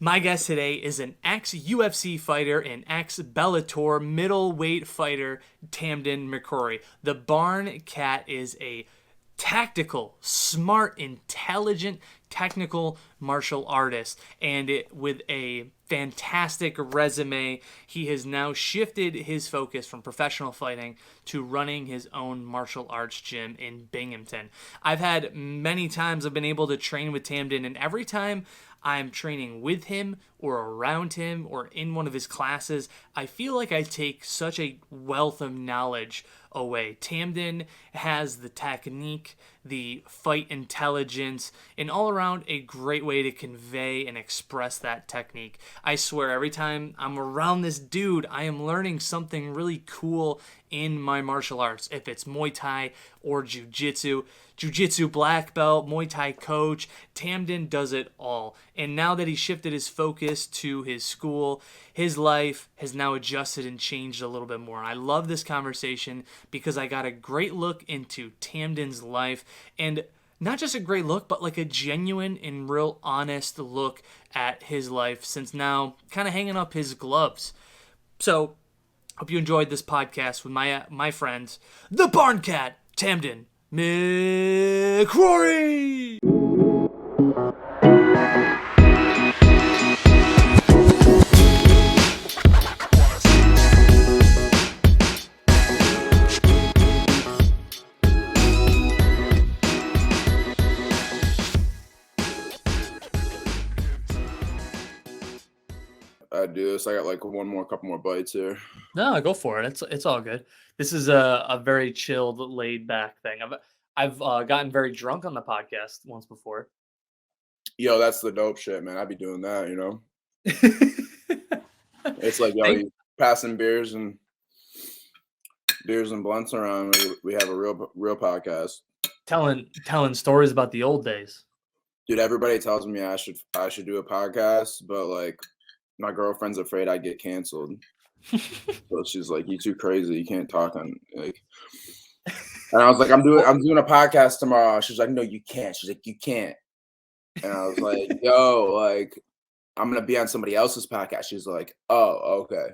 My guest today is an ex-UFC fighter and ex-Bellator middleweight fighter, Tamdan McCrory. The Barncat is a tactical, smart, intelligent, technical martial artist, and with a fantastic resume, he has now shifted his focus from professional fighting to running his own martial arts gym in Binghamton. I've had many times I've been able to train with Tamdan, and every time I'm training with him or around him or in one of his classes, I feel like I take such a wealth of knowledge away. Tamdan has the technique, the fight intelligence, and all around a great way to convey and express that technique. I swear, every time I'm around this dude, I am learning something really cool in my martial arts. If it's Muay Thai or Jiu-Jitsu, Jiu-Jitsu black belt, Muay Thai coach, Tamdan does it all. And now that he shifted his focus to his school, his life has now adjusted and changed a little bit more. I love this conversation because I got a great look into Tamdan's life, and not just a great look, but like a genuine and real honest look at his life since now kind of hanging up his gloves. So, hope you enjoyed this podcast with my friends, the Barncat, Tamdan McCrory. I do this. I got like couple more bites here. No, go for it. It's all good. This is a very chilled, laid back thing. I've gotten very drunk on the podcast once before. Yo, that's the dope shit, man. I'd be doing that, you know? It's like, yo, you passing beers and blunts around. We have a real podcast. Telling stories about the old days. Dude, everybody tells me I should do a podcast, but like my girlfriend's afraid I'd get canceled. So she's like, "You too crazy. You can't talk on like." And I was like, "I'm doing a podcast tomorrow." She's like, "No, you can't." She's like, "You can't." And I was like, "Yo, like, I'm gonna be on somebody else's podcast." She's like, "Oh, okay."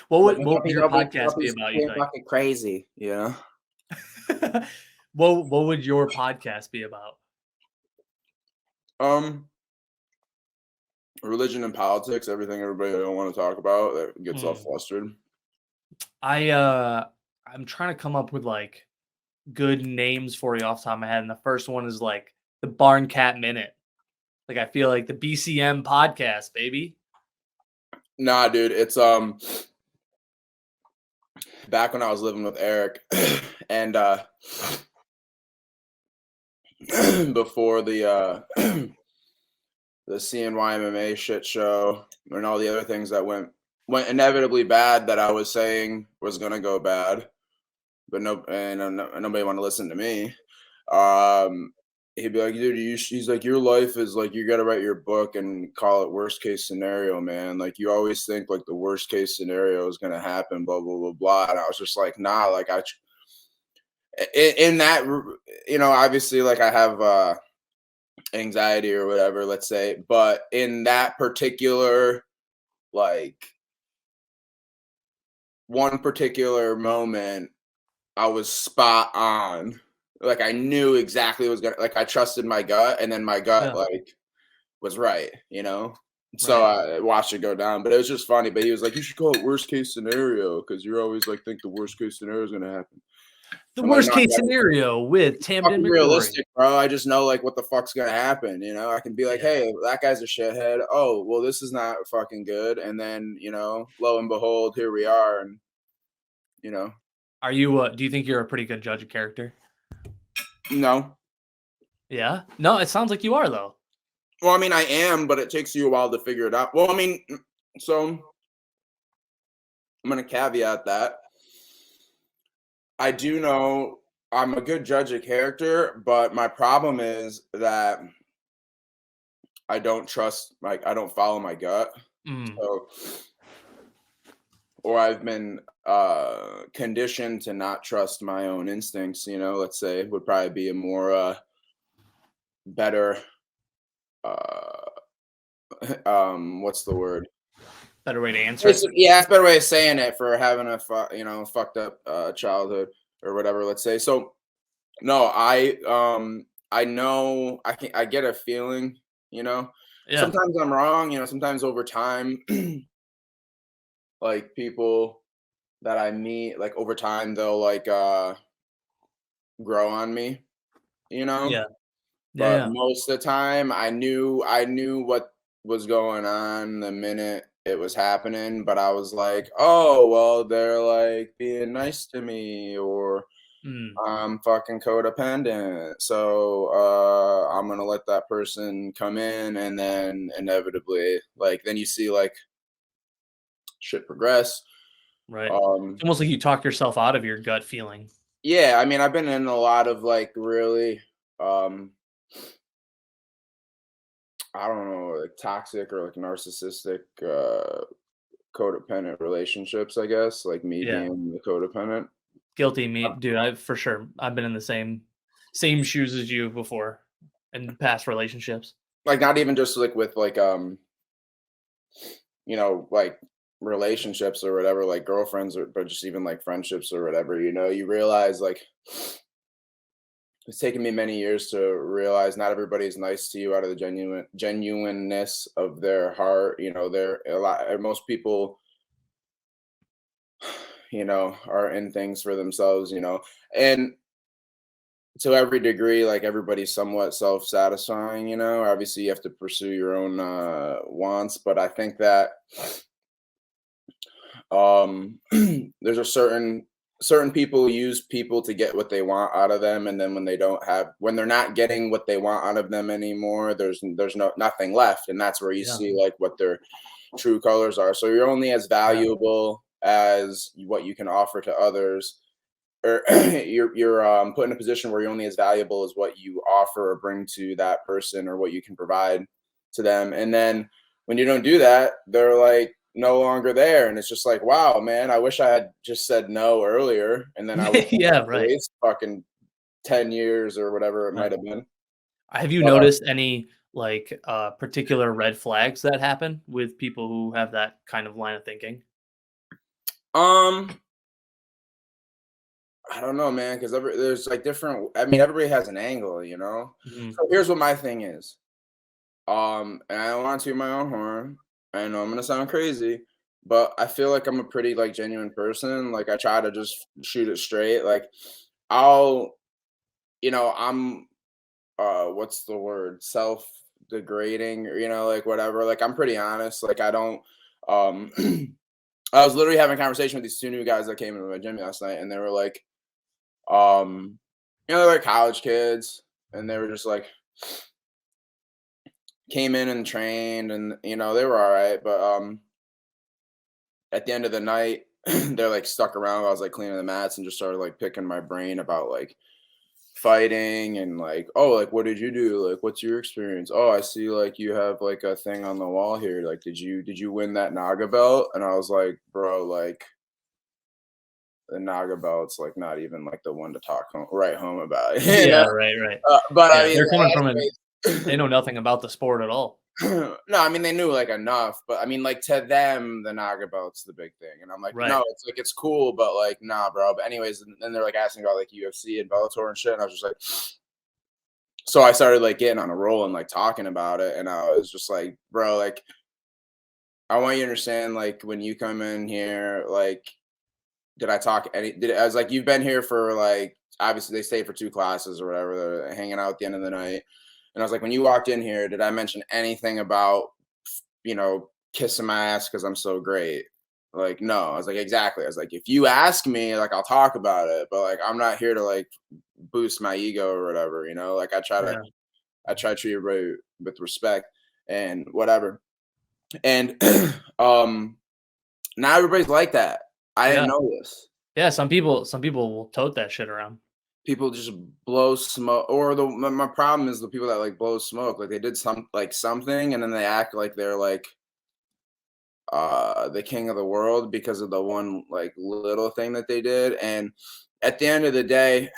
What would your podcast be about? You think? Fucking crazy, you know? What would your podcast be about? Religion and politics, everything everybody don't want to talk about that gets all flustered. I'm trying to come up with like good names for you off the top of my head, and the first one is like the Barncat Minute. Like I feel like the BCM podcast, baby. Nah, dude, it's back when I was living with Eric and before the CNY MMA shit show and all the other things that went inevitably bad that I was saying was gonna go bad, but nobody want to listen to me. He'd be like, dude, he's like, your life is like, you got to write your book and call it worst case scenario, man. Like you always think like the worst case scenario is gonna happen, blah blah blah blah. And I was just like, nah, like in that, you know, obviously like I have anxiety or whatever, let's say, but in that particular like one particular moment I was spot on. Like I knew exactly what was gonna, like I trusted my gut, and then my gut like was right, you know. So I watched it go down, but it was just funny. But he was like, "You should call it worst case scenario because you're always like think the worst case scenario is gonna happen." The I'm worst like, case scenario with Tamdan McCrory. Realistic, bro. I just know like what the fuck's gonna happen. You know, I can be like, "Hey, that guy's a shithead." Oh, well, this is not fucking good. And then you know, lo and behold, here we are. And you know, are you? Do you think you're a pretty good judge of character? No. Yeah. No, it sounds like you are though. Well, I mean, I am, but it takes you a while to figure it out. Well, I mean, so I'm going to caveat that. I do know I'm a good judge of character, but my problem is that I don't trust, like, I don't follow my gut. So, or I've been conditioned to not trust my own instincts, you know, let's say, would probably be a more better what's the word? Better way to answer it. Yeah, that's a better way of saying it, for having a fucked up childhood or whatever. Let's say. So no, I know I get a feeling. You know, Yeah. sometimes I'm wrong. Sometimes over time, like people that I meet, like over time, they'll like grow on me. You know, Yeah. Yeah. but Yeah. most of the time, I knew what was going on the minute it was happening, but I was like, oh well, they're like being nice to me, or Mm, I'm fucking codependent. So I'm gonna let that person come in, and then inevitably, like, then you see like shit progress. right. Um It's almost like you talk yourself out of your gut feeling. yeah, I mean, I've been in a lot of like really um I don't know, like toxic or like narcissistic codependent relationships, I guess, like me Yeah. being the codependent. Guilty me, dude. I for sure. I've been in the same shoes as you before in past relationships. Like not even just like with like like relationships or whatever, like girlfriends, or but just even like friendships or whatever, you realize like it's taken me many years to realize not everybody is nice to you out of the genuineness of their heart. They're a lot most people, are in things for themselves, and to every degree, like everybody's somewhat self-satisfying. Obviously you have to pursue your own wants, but I think that there's a certain people use people to get what they want out of them, and then when they're not getting what they want out of them anymore, there's nothing left, and that's where you Yeah. see like what their true colors are. So you're only as Yeah. valuable as what you can offer to others, or you're put in a position where you're only as valuable as what you offer or bring to that person, or what you can provide to them. And then when you don't do that, they're like no longer there, and it's just like, wow, man, I wish I had just said no earlier, and then I would Yeah. Right. waste fucking 10 years or whatever it might Right. have been. Have you But noticed any like particular red flags that happen with people who have that kind of line of thinking? um I don't know, man, because there's like different. I mean, everybody has an angle. Mhm. So here's what my thing is. And I don't want to toot my own horn. I know I'm gonna sound crazy, but I feel like I'm a pretty like genuine person. Like I try to just shoot it straight. Like I'll, I'm what's the word? Self-degrading, or like whatever. Like I'm pretty honest. Like I don't um I was literally having a conversation with these two new guys that came into my gym last night, and they were like, they're like college kids, and they were just like came in and trained, and they were all right, but at the end of the night, they're like stuck around. I was like cleaning the mats and just started like picking my brain about like fighting, and like, oh, like what did you do? Like what's your experience? Oh, I see like you have like a thing on the wall here. Like did you win that Naga belt? And I was like, bro, like the Naga belt's like not even like the one to write home about. Yeah. Right. Right. But I Yeah. mean, They're coming from an. They anyways, know nothing about the sport at all. no, I mean they knew like enough, but I mean like to them the Naga belt's the big thing, and I'm like, Right. no, it's like it's cool, but like nah, bro. But anyways, and then they're like asking about like UFC and Bellator and shit, and I was just like, so I started like getting on a roll and like talking about it, and I was just like, bro, like I want you to understand, like when you come in here, like I was like, you've been here for like obviously they stayed for 2 classes or whatever, they're hanging out at the end of the night. And I was like, when you walked in here, did I mention anything about, kissing my ass because I'm so great? Like, no. I was like, exactly. I was like, if you ask me, like, I'll talk about it, but like, I'm not here to like boost my ego or whatever, Like, Yeah. I try to treat everybody with respect and whatever. And not everybody's like that. I didn't Yeah. know this. Yeah. Some people will tote that shit around. People just blow smoke, or my problem is the people that like blow smoke, like they did something, and then they act like they're like the king of the world because of the one like little thing that they did. And at the end of the day,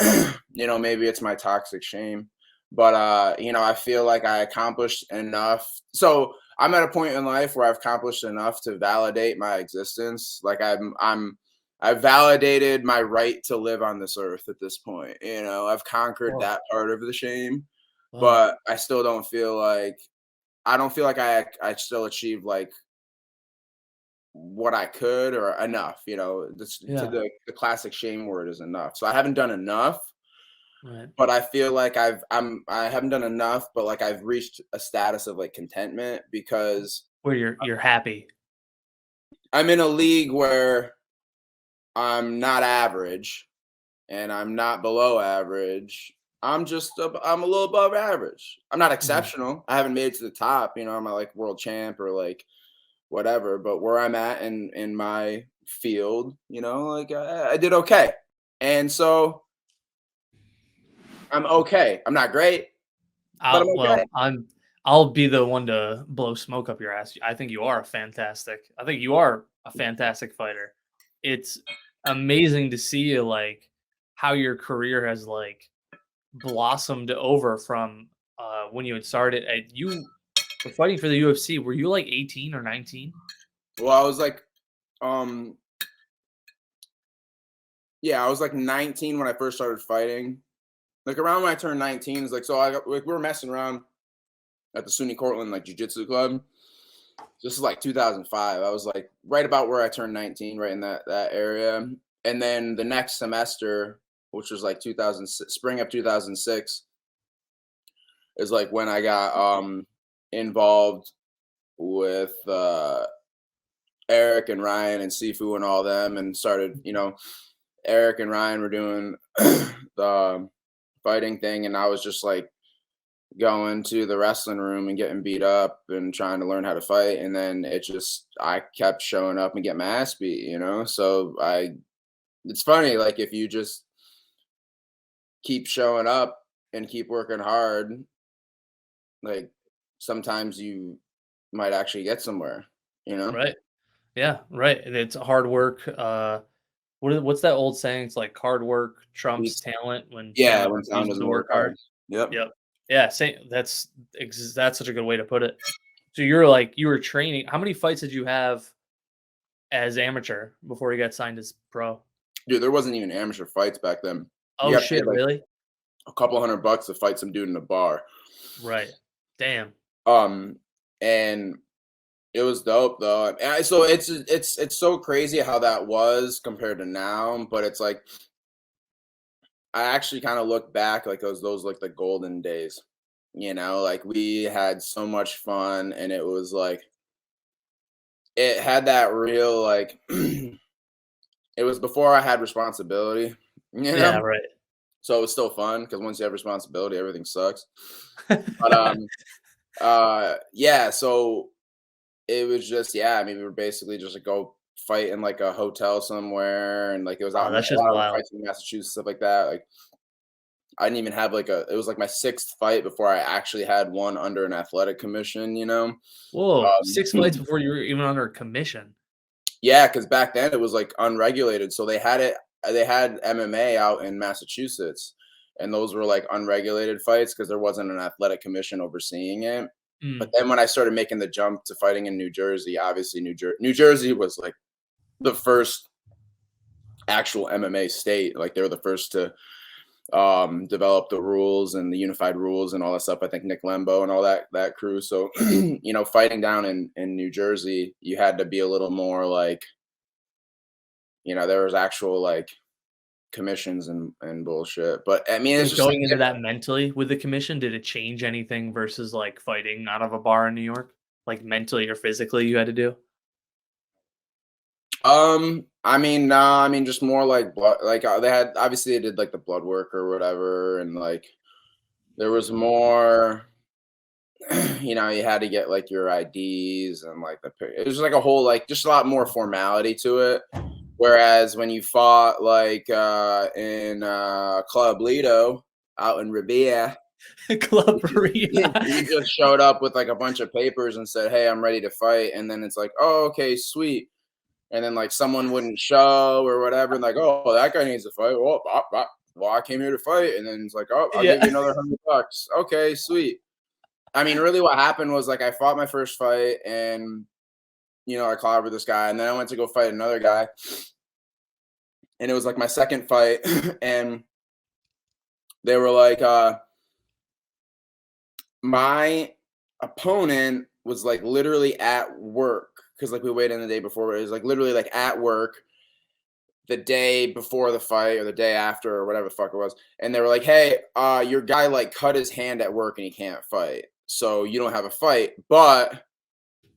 maybe it's my toxic shame, but I feel like I accomplished enough. So I'm at a point in life where I've accomplished enough to validate my existence. Like I've validated my right to live on this earth at this point. You know, I've conquered Whoa. that part of the shame, Whoa. but I still don't feel like I still achieved like what I could or enough. You know, this to Yeah. the classic shame word is enough. So I haven't done enough, Right. but I feel like I haven't done enough, but like I've reached a status of like contentment because Where you're happy. I'm in a league where I'm not average and I'm not below average. I'm a little above average. I'm not Mhm. exceptional. I haven't made it to the top, you know, I'm not like world champ or like whatever, but where I'm at in my field, you know, like I did okay. And so I'm okay. I'm not great, but I'm okay. I'll be the one to blow smoke up your ass. I think you are a fantastic fighter. It's amazing to see like how your career has like blossomed over from when you had started. You were fighting for the UFC. Were you like 18 or 19? Well, I was like um yeah, I was like 19 when I first started fighting. Like around when I turned 19 is like so like we were messing around at the SUNY Cortland like jiu-jitsu club. This is like 2005. I was like right about where I turned 19, right in that area. And then the next semester, which was like 2006, spring of 2006, is like when I got involved with Eric and Ryan and Sifu and all them, and started, you know, Eric and Ryan were doing the fighting thing, and I was just like going to the wrestling room and getting beat up and trying to learn how to fight. And then I kept showing up and get my ass beat, you know? So it's funny, like if you just keep showing up and keep working hard, like sometimes you might actually get somewhere, you know? Right. Yeah, right. And it's hard work. What's that old saying? It's like hard work trumps It's, talent when yeah, talent when sound refuses to doesn't work work hard. hard. Yep. Yep. Yeah, same that's such a good way to put it. So you're like you were training. How many fights did you have as amateur before you got signed as pro? Dude, there wasn't even amateur fights back then. You Oh got paid shit, like really? a couple $100 to fight some dude in a bar. Right. Damn. Um, and it was dope though. So it's so crazy how that was compared to now, but it's like I actually kind of look back like those like the golden days. You know, like we had so much fun and it was like it had that real like it was before I had responsibility, you Yeah, know? right. So it was still fun because once you have responsibility, everything sucks. But yeah, so it was just yeah, I mean, we were basically just like go fight in like a hotel somewhere, and like it was out Oh, in a that's just lot of the wild. fights in Massachusetts, stuff like that. Like I didn't even have like it was like my sixth fight before I actually had one under an athletic commission, you know? Whoa, 6 fights Um, before you were even under commission. yeah, because back then it was like unregulated. So they had MMA out in Massachusetts, and those were like unregulated fights because there wasn't an athletic commission overseeing it. But Mm, then when I started making the jump to fighting in New Jersey, obviously New Jersey was like the first actual MMA state. Like they were the first to develop the rules and the unified rules and all that stuff. I think Nick Lembo and all that crew. So you know, fighting down in New Jersey, you had to be a little more like, you know, there was actual like commissions and bullshit. But I mean, so it's just like going into that mentally with the commission, did it change anything versus, like, fighting out of a bar in New York? Like, mentally or physically you had to do? I mean, nah, I mean, just more like blood. Like they had obviously they did like the blood work or whatever, and like there was more. You know, you had to get like your IDs and like it was like a whole like just a lot more formality to it. Whereas when you fought like in Club Lido out in Revere, Club Arena. you just showed up with like a bunch of papers and said, "Hey, I'm ready to fight," and then it's like, "Oh, okay, sweet." And then like someone wouldn't show or whatever, and like, "Oh, that guy needs to fight." Well, I came here to fight, and then it's like, "Oh, I'll give Yeah. you another $100." Okay, sweet. I mean, really what happened was, like, I fought my first fight and, I clobbered this guy, and then I went to go fight another guy, and it was, like, my second fight, and they were like, my opponent was, like, literally at work because, like, we weighed in the day before. It was, like, literally, like, at work the day before the fight or the day after or whatever the fuck it was, and they were like, "Hey, your guy, like, cut his hand at work and he can't fight, so you don't have a fight, but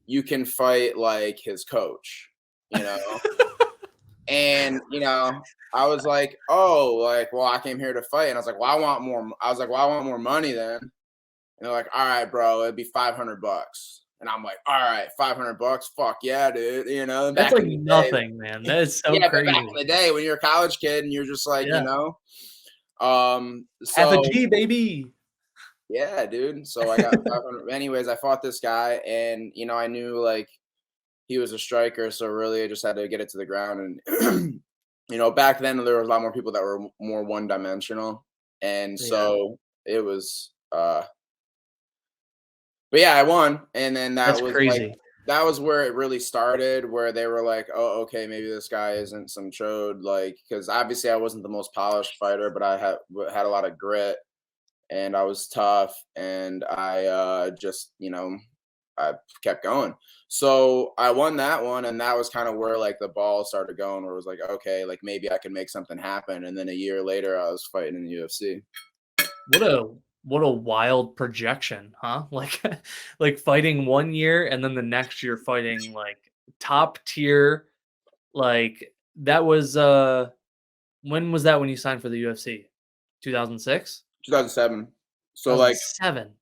you can fight, like, his coach," you know? And, I was like, "Oh, like, well, I came here to fight," and I was like, "Well, I want more money then." And they're like, "All right, bro, it'd be $500." And I'm like, "All right, $500, fuck yeah, dude." That's Back like in the day. nothing, man. That is so Yeah, but back in crazy. the day when you're a college kid and you're just like, Yeah. Half a so G, baby. yeah, dude. So I got 500. Anyways, I fought this guy, and I knew like he was a striker, so really I just had to get it to the ground. And back then there was a lot more people that were more one dimensional, and Yeah. so it was. But yeah, I won, and then That's crazy. that was where it really started, where they were like, "Oh, okay, maybe this guy isn't some chode," like, because obviously I wasn't the most polished fighter, but I had a lot of grit, and I was tough, and I just I kept going. So I won that one, and that was kind of where like the ball started going, where it was like, okay, like maybe I can make something happen. And then a year later, I was fighting in the UFC. What a wild projection, huh? Like like fighting 1 year and then the next year fighting like top tier. Like that was when was that when you signed for the UFC? 2006? 2007. So like 2007.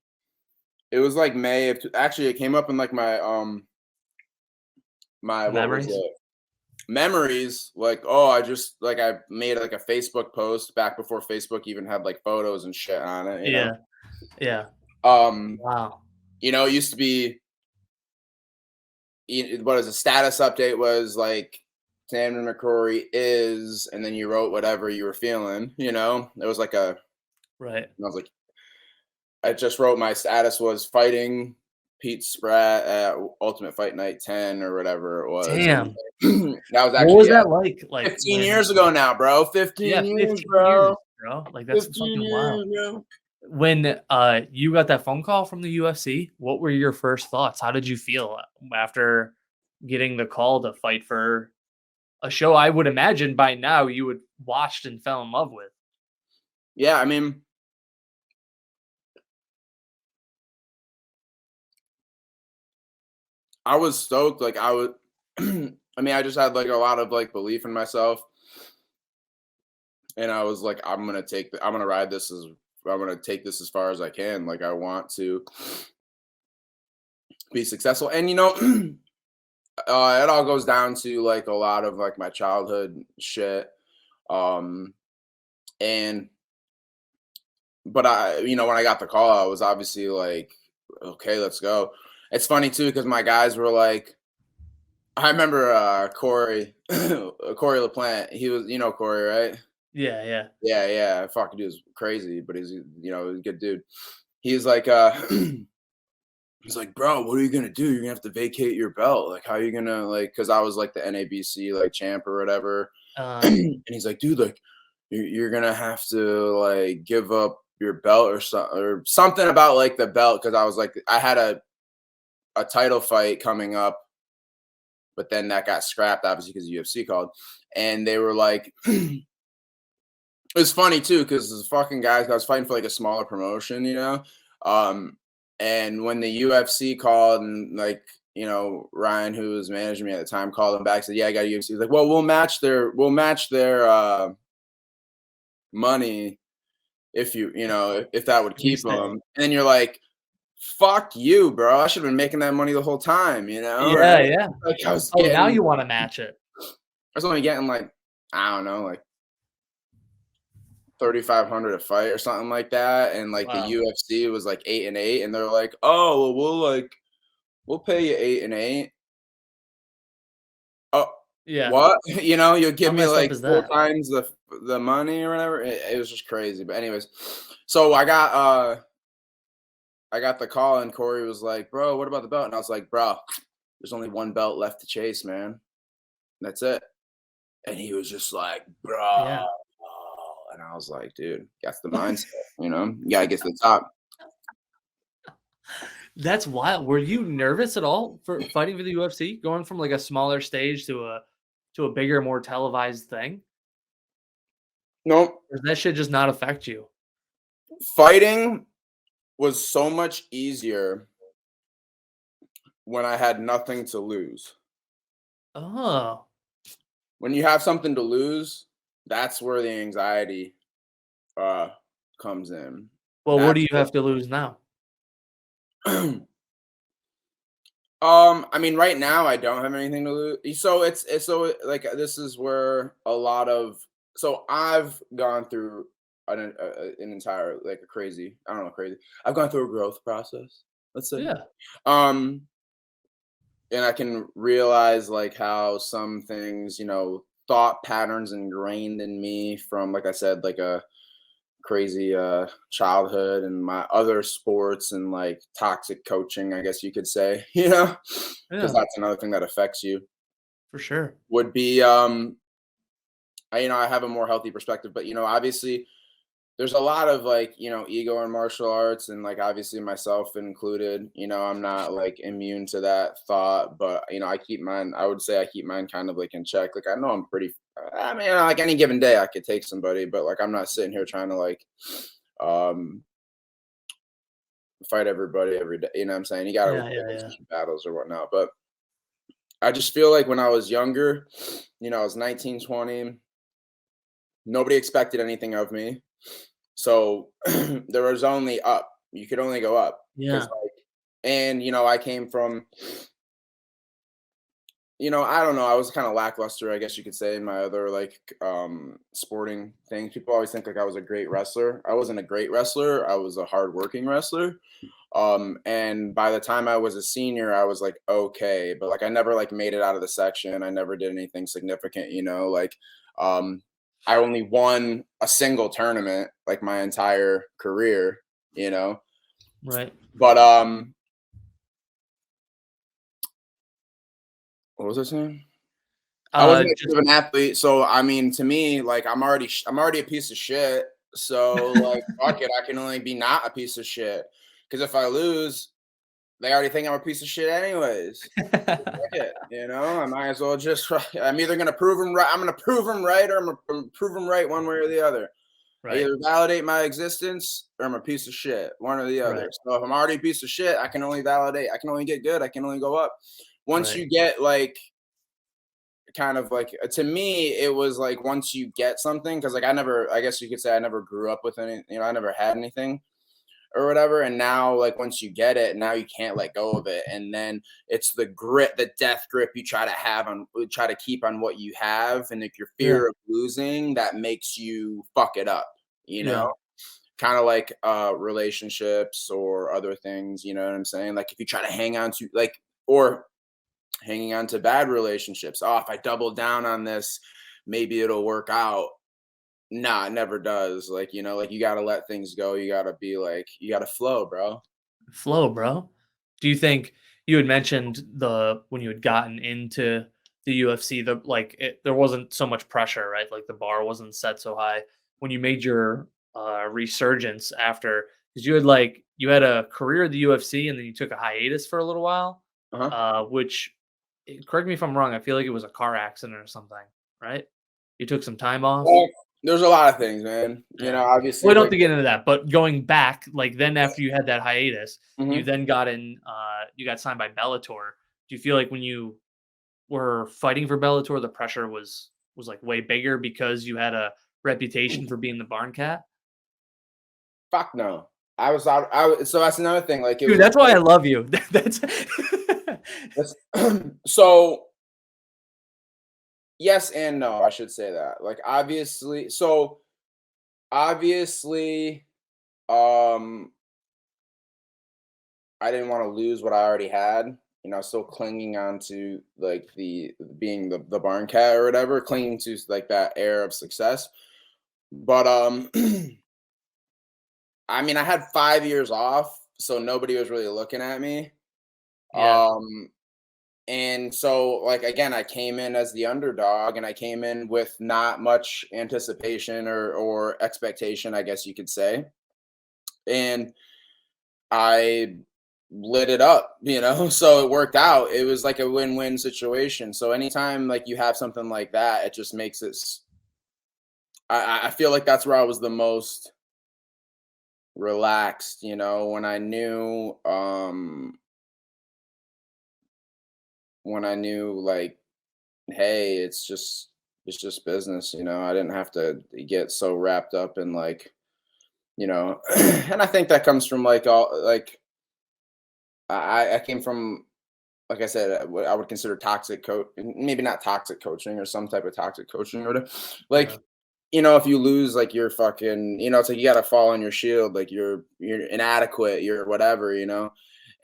it was like May of actually it came up in like my what was Memories? it? Memories, like, oh, I just like I made like a Facebook post back before Facebook even had like photos and shit on it. Yeah. Yeah. Um, Wow. it used to be what is a status update was like Tamdan McCrory is, and then you wrote whatever you were feeling. It was like Right. I was like, I just wrote my status was fighting Pete Spratt at Ultimate Fight Night 10 or whatever it was, and Damn. that was What actually was that like 15 when years ago now, bro. yeah, 15 years, 15 years, bro. bro. Like that's 15 fucking wild. years, bro. When you got that phone call from the UFC, what were your first thoughts? How did you feel after getting the call to fight for a show I would imagine by now you would watched and fell in love with? Yeah, I mean, I was stoked. Like I was, I mean, I just had like a lot of like belief in myself, and I was like, I'm gonna ride this as, I'm gonna take this as far as I can. Like I want to be successful, and it all goes down to like a lot of like my childhood shit. Um, and but when I got the call, I was obviously like, okay, let's go. It's funny too because my guys were like, I remember Corey, Corey LaPlante. He was, Corey, right? Yeah, yeah. Yeah, yeah. Fucking dude is crazy, but he's a good dude. He's like, he's like, bro, what are you gonna do? You're gonna have to vacate your belt. Like, how are you gonna like? Because I was like the NABC like champ or whatever. And he's like, dude, like, you're gonna have to like give up your belt or something about like the belt. Because I was like, I had a title fight coming up, but then that got scrapped obviously because UFC called, and they were like. It was funny too because the fucking guys I was fighting for like a smaller promotion, um, and when the UFC called and like Ryan, who was managing me at the time, called him back, said, "Yeah, I got UFC." He's like, "Well, we'll match their money if if that would You keep say. them." And then you're like, "Fuck you, bro! I should have been making that money the whole time," Yeah, right? yeah. Like Oh, now you wanna match it. I was only getting like I don't know, like 3,500 a fight or something like that, and like the Wow. UFC was like 8-8, and they're like, "Oh, well, we'll pay you 8-8." Oh, Yeah. what? You'll How give me messed up like is four that? times the money or whatever. It was just crazy. But anyways, so I got I got the call and Cory was like, "Bro, what about the belt?" And I was like, "Bro, there's only one belt left to chase, man. That's it." And he was just like, "Bro." Yeah. And I was like, "Dude, that's the mindset, you know? You gotta get to the top." That's wild. Were you nervous at all for fighting for the UFC, going from like a smaller stage to a bigger, more televised thing? Nope. Or does that shit just not affect you? Fighting was so much easier when I had nothing to lose. Oh. When you have something to lose, that's where the anxiety uh comes in. Well, what do That's you have to lose now? I mean, right now I don't have anything to lose. So it's so like this is where a lot of so I've gone through an entire like a crazy I don't know crazy. I've gone through a growth process. Let's say, Yeah. um, and I can realize like how some things thought patterns ingrained in me from like I said like a crazy childhood and my other sports and like toxic coaching I guess you could say because Yeah, that's another thing that affects you for sure. would be I have a more healthy perspective but obviously there's a lot of like ego in martial arts and like obviously myself included I'm not like immune to that thought but I would say I keep mine kind of like in check like I know I'm pretty I mean like any given day I could take somebody but like I'm not sitting here trying to like um fight everybody every day what I'm saying you gotta Yeah, pick yeah, and yeah. choose battles or whatnot but I just feel like when I was younger I was 19, 20. Nobody expected anything of me. So there was only up. You could only go up because Yeah. like, and I came from, I don't know. I was kind of lackluster, I guess you could say, in my other like sporting things. People always think like I was a great wrestler. I wasn't a great wrestler. I was a hardworking wrestler. And by the time I was a senior, I was like okay, but like I never like made it out of the section. I never did anything significant. Like um, I only won a single tournament like my entire career. You know, Right. but what was I saying? I wasn't that Just good of an athlete, so I mean, to me, like I'm already a piece of shit. So like, fuck it, I can only be not a piece of shit. Because if I lose, they already think I'm a piece of shit anyways. Fuck it, I might as well just. I'm either gonna prove them right. I'm gonna prove them right, or I'm gonna prove them right one way or the other. I right, either validate my existence, or I'm a piece of shit, one or the right, other. So if I'm already a piece of shit, I can only validate. I can only get good. I can only go up. Once right. you get like kind of like to me it was like once you get something because like I guess you could say I never grew up with any I never had anything or whatever and now like once you get it now you can't let go of it and then it's the grit the death grip you try to keep on what you have and like your Yeah, fear of losing that makes you fuck it up you know yeah, kind of like relationships or other things what I'm saying like if you try to hang on to like or hanging on to bad relationships. Oh, if I double down on this, maybe it'll work out. Nah, it never does. Like, like you gotta let things go. You gotta be like, you gotta flow, bro. flow, bro. Do you think you had mentioned when you had gotten into the UFC, there wasn't so much pressure, right? Like the bar wasn't set so high. When you made your resurgence after, because you had a career at the UFC and then you took a hiatus for a little while, Uh-huh. which correct me if I'm wrong. I feel like it was a car accident or something, right? You took some time off. Well, there's a lot of things, man. Yeah. Well, Obviously, we don't have like, to get into that, but going back, like then after you had that hiatus, you mhm. then you got signed by Bellator. Do you feel like when you were fighting for Bellator, the pressure was like way bigger because you had a reputation for being the Barncat? Fuck no. I was out. So that's another thing. Like, it Dude, was that's why I love you. That's that's, so yes and no. I should say that. Like, obviously, um, I didn't want to lose what I already had. Still clinging on to like the being the barn cat or whatever, clinging to like that air of success. But I mean, I had 5 years off, so nobody was really looking at me. Yeah. And so, like, again, I came in as the underdog, and I came in with not much anticipation or expectation, I guess you could say. And I lit it up, so it worked out. It was like a win-win situation. So anytime like you have something like that, it just makes it I feel like that's where I was the most relaxed, when I knew like, hey, it's just business. I didn't have to get so wrapped up in like, and I think that comes from like all like I came from, like I said, what I would consider toxic coach, maybe not toxic coaching or some type of toxic coaching or whatever. Yeah. Like, if you lose, like you're fucking, it's like you got to fall on your shield, like you're inadequate, you're whatever.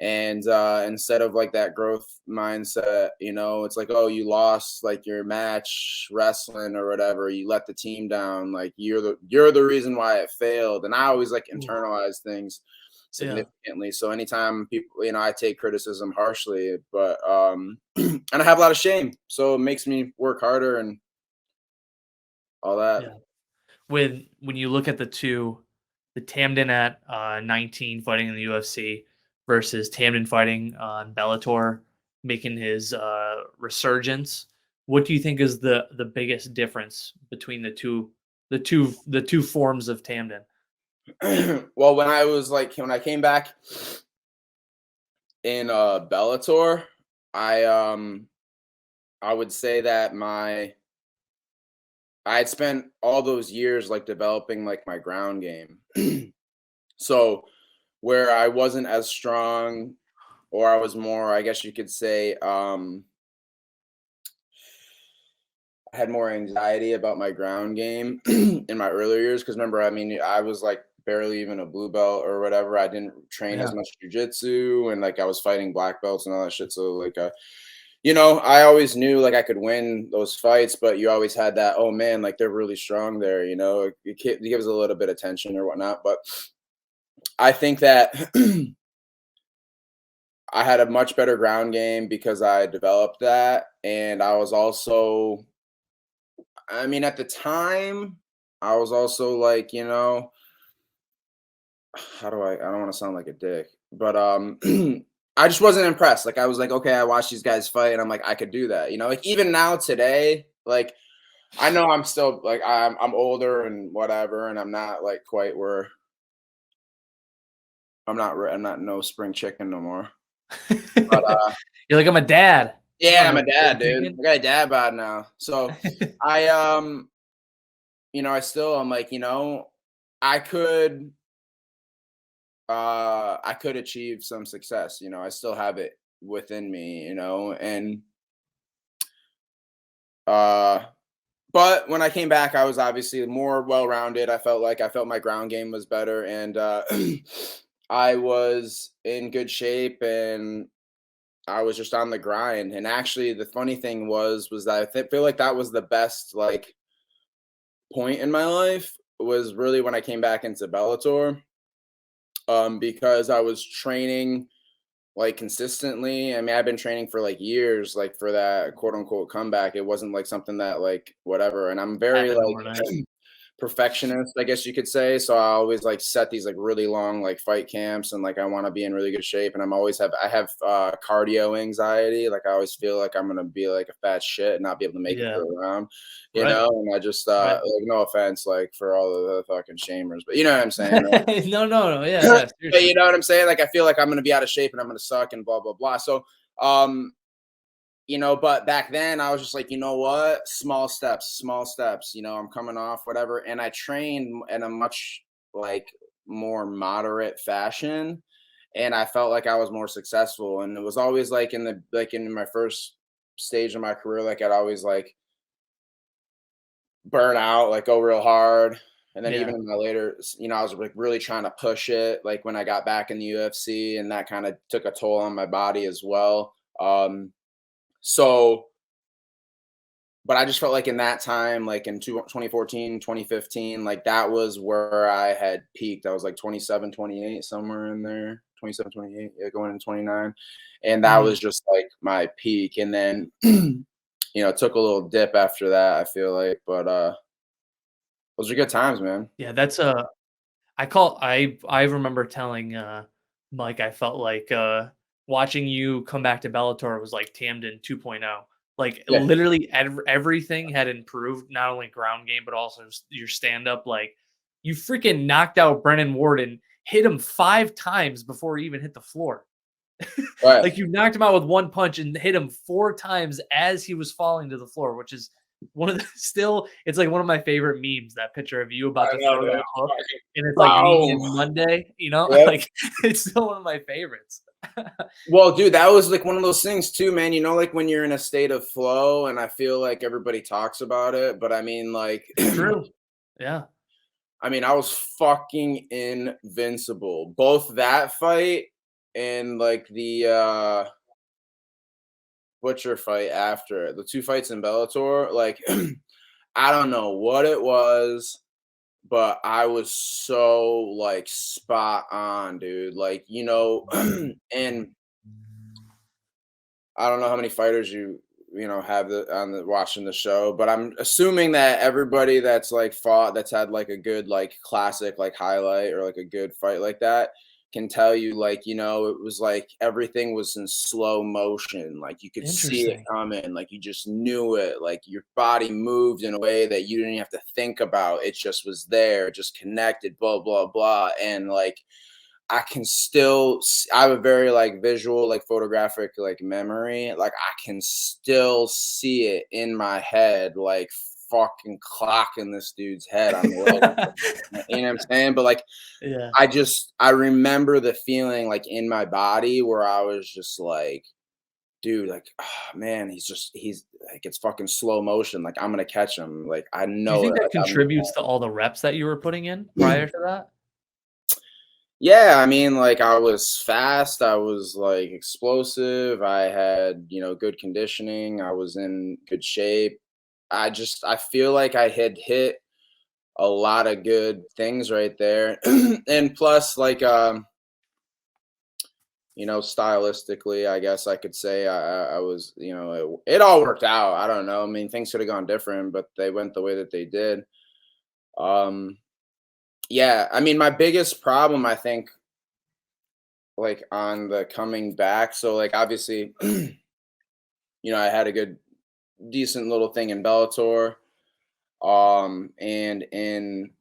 And instead of like that growth mindset, it's like, oh, you lost like your match wrestling or whatever, you let the team down, like you're the reason why it failed. And I always like Ooh. internalize things Yeah. significantly. So anytime people, I take criticism harshly, but and I have a lot of shame, so it makes me work harder and all that. Yeah. When you look at the Tamden at 19 fighting in the UFC versus Tamden fighting on Bellator, making his resurgence, what do you think is the biggest difference between the two forms of Tamden? Well, when I came back in Bellator, I I would say that I had spent all those years like developing like my ground game. So where I wasn't as strong, or I was more, I guess you could say, I had more anxiety about my ground game in my earlier years. Because remember, I mean, I was like barely even a blue belt or whatever. I didn't train as Yeah. much jujitsu, and like I was fighting black belts and all that shit. So like, I always knew like I could win those fights, but you always had that, oh man, like they're really strong there. It gives a little bit of tension or whatnot. But I think that I had a much better ground game because I developed that, and I was also, I mean, at the time, I was also like, I don't want to sound like a dick, but I just wasn't impressed. Like I was like, okay, I watched these guys fight and I'm like, I could do that. Like even now today, like I know I'm still like I'm older and whatever, and I'm not like quite where I'm not no spring chicken no more. But You're like, I'm a dad. I'm yeah, not I'm no a dad, spring dude. chicken. I got a dad bod now. So I I still I'm like, I could I could achieve some success. I still have it within me, and uh but when I came back, I was obviously more well-rounded. I felt my ground game was better, and I was in good shape, and I was just on the grind. And actually the funny thing was that feel like that was the best like point in my life, was really when I came back into Bellator, because I was training like consistently. I mean, I've been training for like years, like for that quote unquote comeback. It wasn't like something that like whatever. And I'm very Happened like overnight. perfectionist, I guess you could say. So I always like set these like really long like fight camps, and like I want to be in really good shape. And I have cardio anxiety. Like I always feel like I'm gonna be like a fat shit and not be able to make it Yeah. through a round, Right. And I just Right. like, no offense like for all of the fucking shamers, but you know what I'm saying. No, no, no. Yeah, yeah. But you Seriously. know what I'm saying? Like I feel like I'm gonna be out of shape and I'm gonna suck and blah blah blah. So um but back then I was just like, you know what? Small steps, I'm coming off whatever. And I trained in a much like more moderate fashion. And I felt like I was more successful. And it was always like in my first stage of my career, like I'd always like burn out, like go real hard. And then Yeah. even in my later, I was like really trying to push it, like when I got back in the UFC, and that kind of took a toll on my body as well. So, but I just felt like in that time, like in 2014, 2015, like that was where I had peaked. I was like 27, 28, somewhere in there, 27, 28, yeah, going into 29. And that was just like my peak. And then, it took a little dip after that, I feel like, but those are good times, man. Yeah, that's I remember telling Mike I felt like watching you come back to Bellator was like Tamdan 2.0. Like Yeah. literally everything had improved, not only ground game but also your stand up. Like you freaking knocked out Brennan Ward and hit him 5 times before he even hit the floor. Right. Like you knocked him out with one punch and hit him 4 times as he was falling to the floor, which is one of the it's like one of my favorite memes, that picture of you about I to know, throw man. that hook and it's like me Wow. and Monday, Yep. like it's still one of my favorites. Well, dude, that was like one of those things too, man. Like when you're in a state of flow, and I feel like everybody talks about it, but I mean, like, It's true. Yeah. I mean, I was fucking invincible. Both that fight and like the Butcher fight after the 2 fights in Bellator. Like, I don't know what it was, but I was so like spot on, dude. Like, and I don't know how many fighters have watching the show, but I'm assuming that everybody that's like fought that's had like a good like classic like highlight or like a good fight like that can tell you like it was like everything was in slow motion, like you could see it Interesting. coming, like you just knew it, like your body moved in a way that you didn't have to think about, it just was there, just connected, blah blah blah. And like I have a very like visual, like photographic, like memory. Like I can still see it in my head, like fucking clocking this dude's head on the way. You know what I'm saying? But like, Yeah. I remember the feeling like in my body where I was just like, dude, like, oh, man, he's like, it's fucking slow motion. Like I'm going to catch him. Like I Do you know think it. that Like contributes to all the reps that you were putting in prior to that? Yeah, I mean, like I was fast, I was like explosive, I had, good conditioning, I was in good shape. I feel like I had hit a lot of good things right there. And plus like stylistically, I guess I could say I was, it all worked out. I don't know. I mean, things could have gone different, but they went the way that they did. Um yeah, I mean, my biggest problem, I think, like on the coming back. So like obviously, I had a good decent little thing in Bellator, and in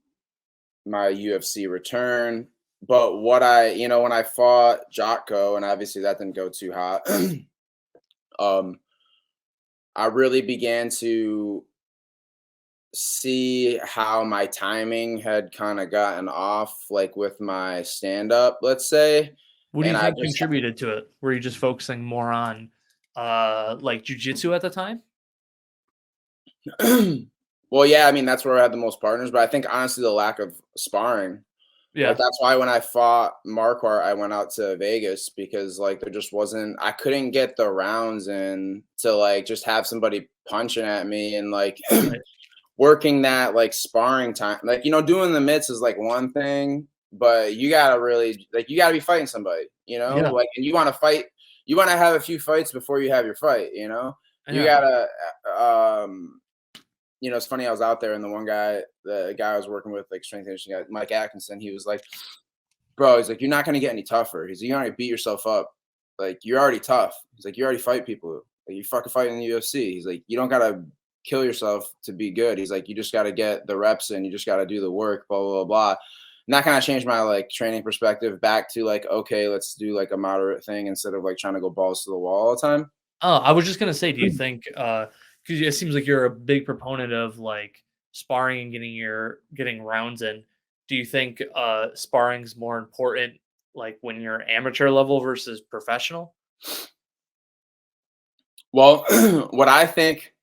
my UFC return. But what when I fought Jotko, and obviously that didn't go too hot, um, I really began to see how my timing had kind of gotten off, like with my stand up, let's say. What do And you I think just contributed to it? Were you just focusing more on like jujitsu at the time? well, yeah, I mean, that's where I had the most partners, but I think honestly the lack of sparring. Like Yeah. that's why when I fought Marquardt, I went out to Vegas because like there just wasn't I couldn't get the rounds in to like just have somebody punching at me and like Right. working that like sparring time. Like, doing the mitts is like one thing, but you gotta really like you gotta be fighting somebody, Yeah. like, and you wanna have a few fights before you have your fight, You Yeah. gotta it's funny. I was out there, and the guy I was working with, like strength and conditioning guy, Mike Atkinson, he was like, "Bro, he's like, you're not gonna get any tougher. He's like, you already beat yourself up. Like, you're already tough. He's like, you already fight people. Like, you fucking fight in the UFC. He's like, you don't gotta kill yourself to be good. He's like, you just gotta get the reps in. You just gotta do the work. Blah blah blah blah." And that kind of changed my like training perspective back to like, okay, let's do like a moderate thing instead of like trying to go balls to the wall all the time. Oh, I was just gonna say, do you think because it seems like you're a big proponent of like sparring and getting rounds in. Do you think sparring's more important like when you're amateur level versus professional? Well, what I think.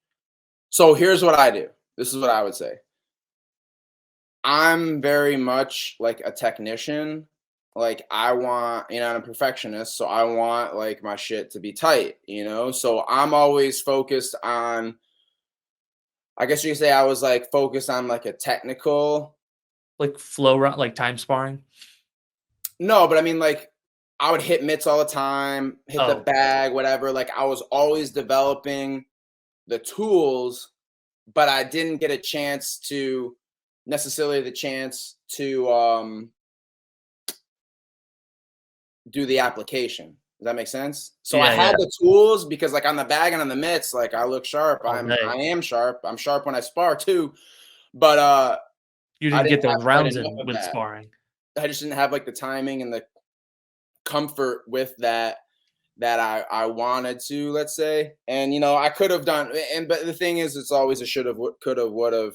So here's what I do. This is what I would say. I'm very much like a technician. Like I want, I'm a perfectionist, so I want like my shit to be tight. So I'm always focused on, I guess you could say I was like focused on like a technical. Like flow round, like time sparring? No, but I mean like I would hit mitts all the time, hit the Oh, bag, whatever. Like I was always developing the tools, but I didn't get a chance to necessarily the chance to do the application. Does that make sense? So I yeah, yeah, had the tools because like on the bag and on the mitts, like I look sharp. all I day. am sharp. I'm sharp when I spar too. But You I didn't didn't get those have quite rounds enough in of with that. sparring. I just didn't have like the timing and the comfort with that I wanted to, let's say. And I could have done and but the thing is it's always a should have, could have, would have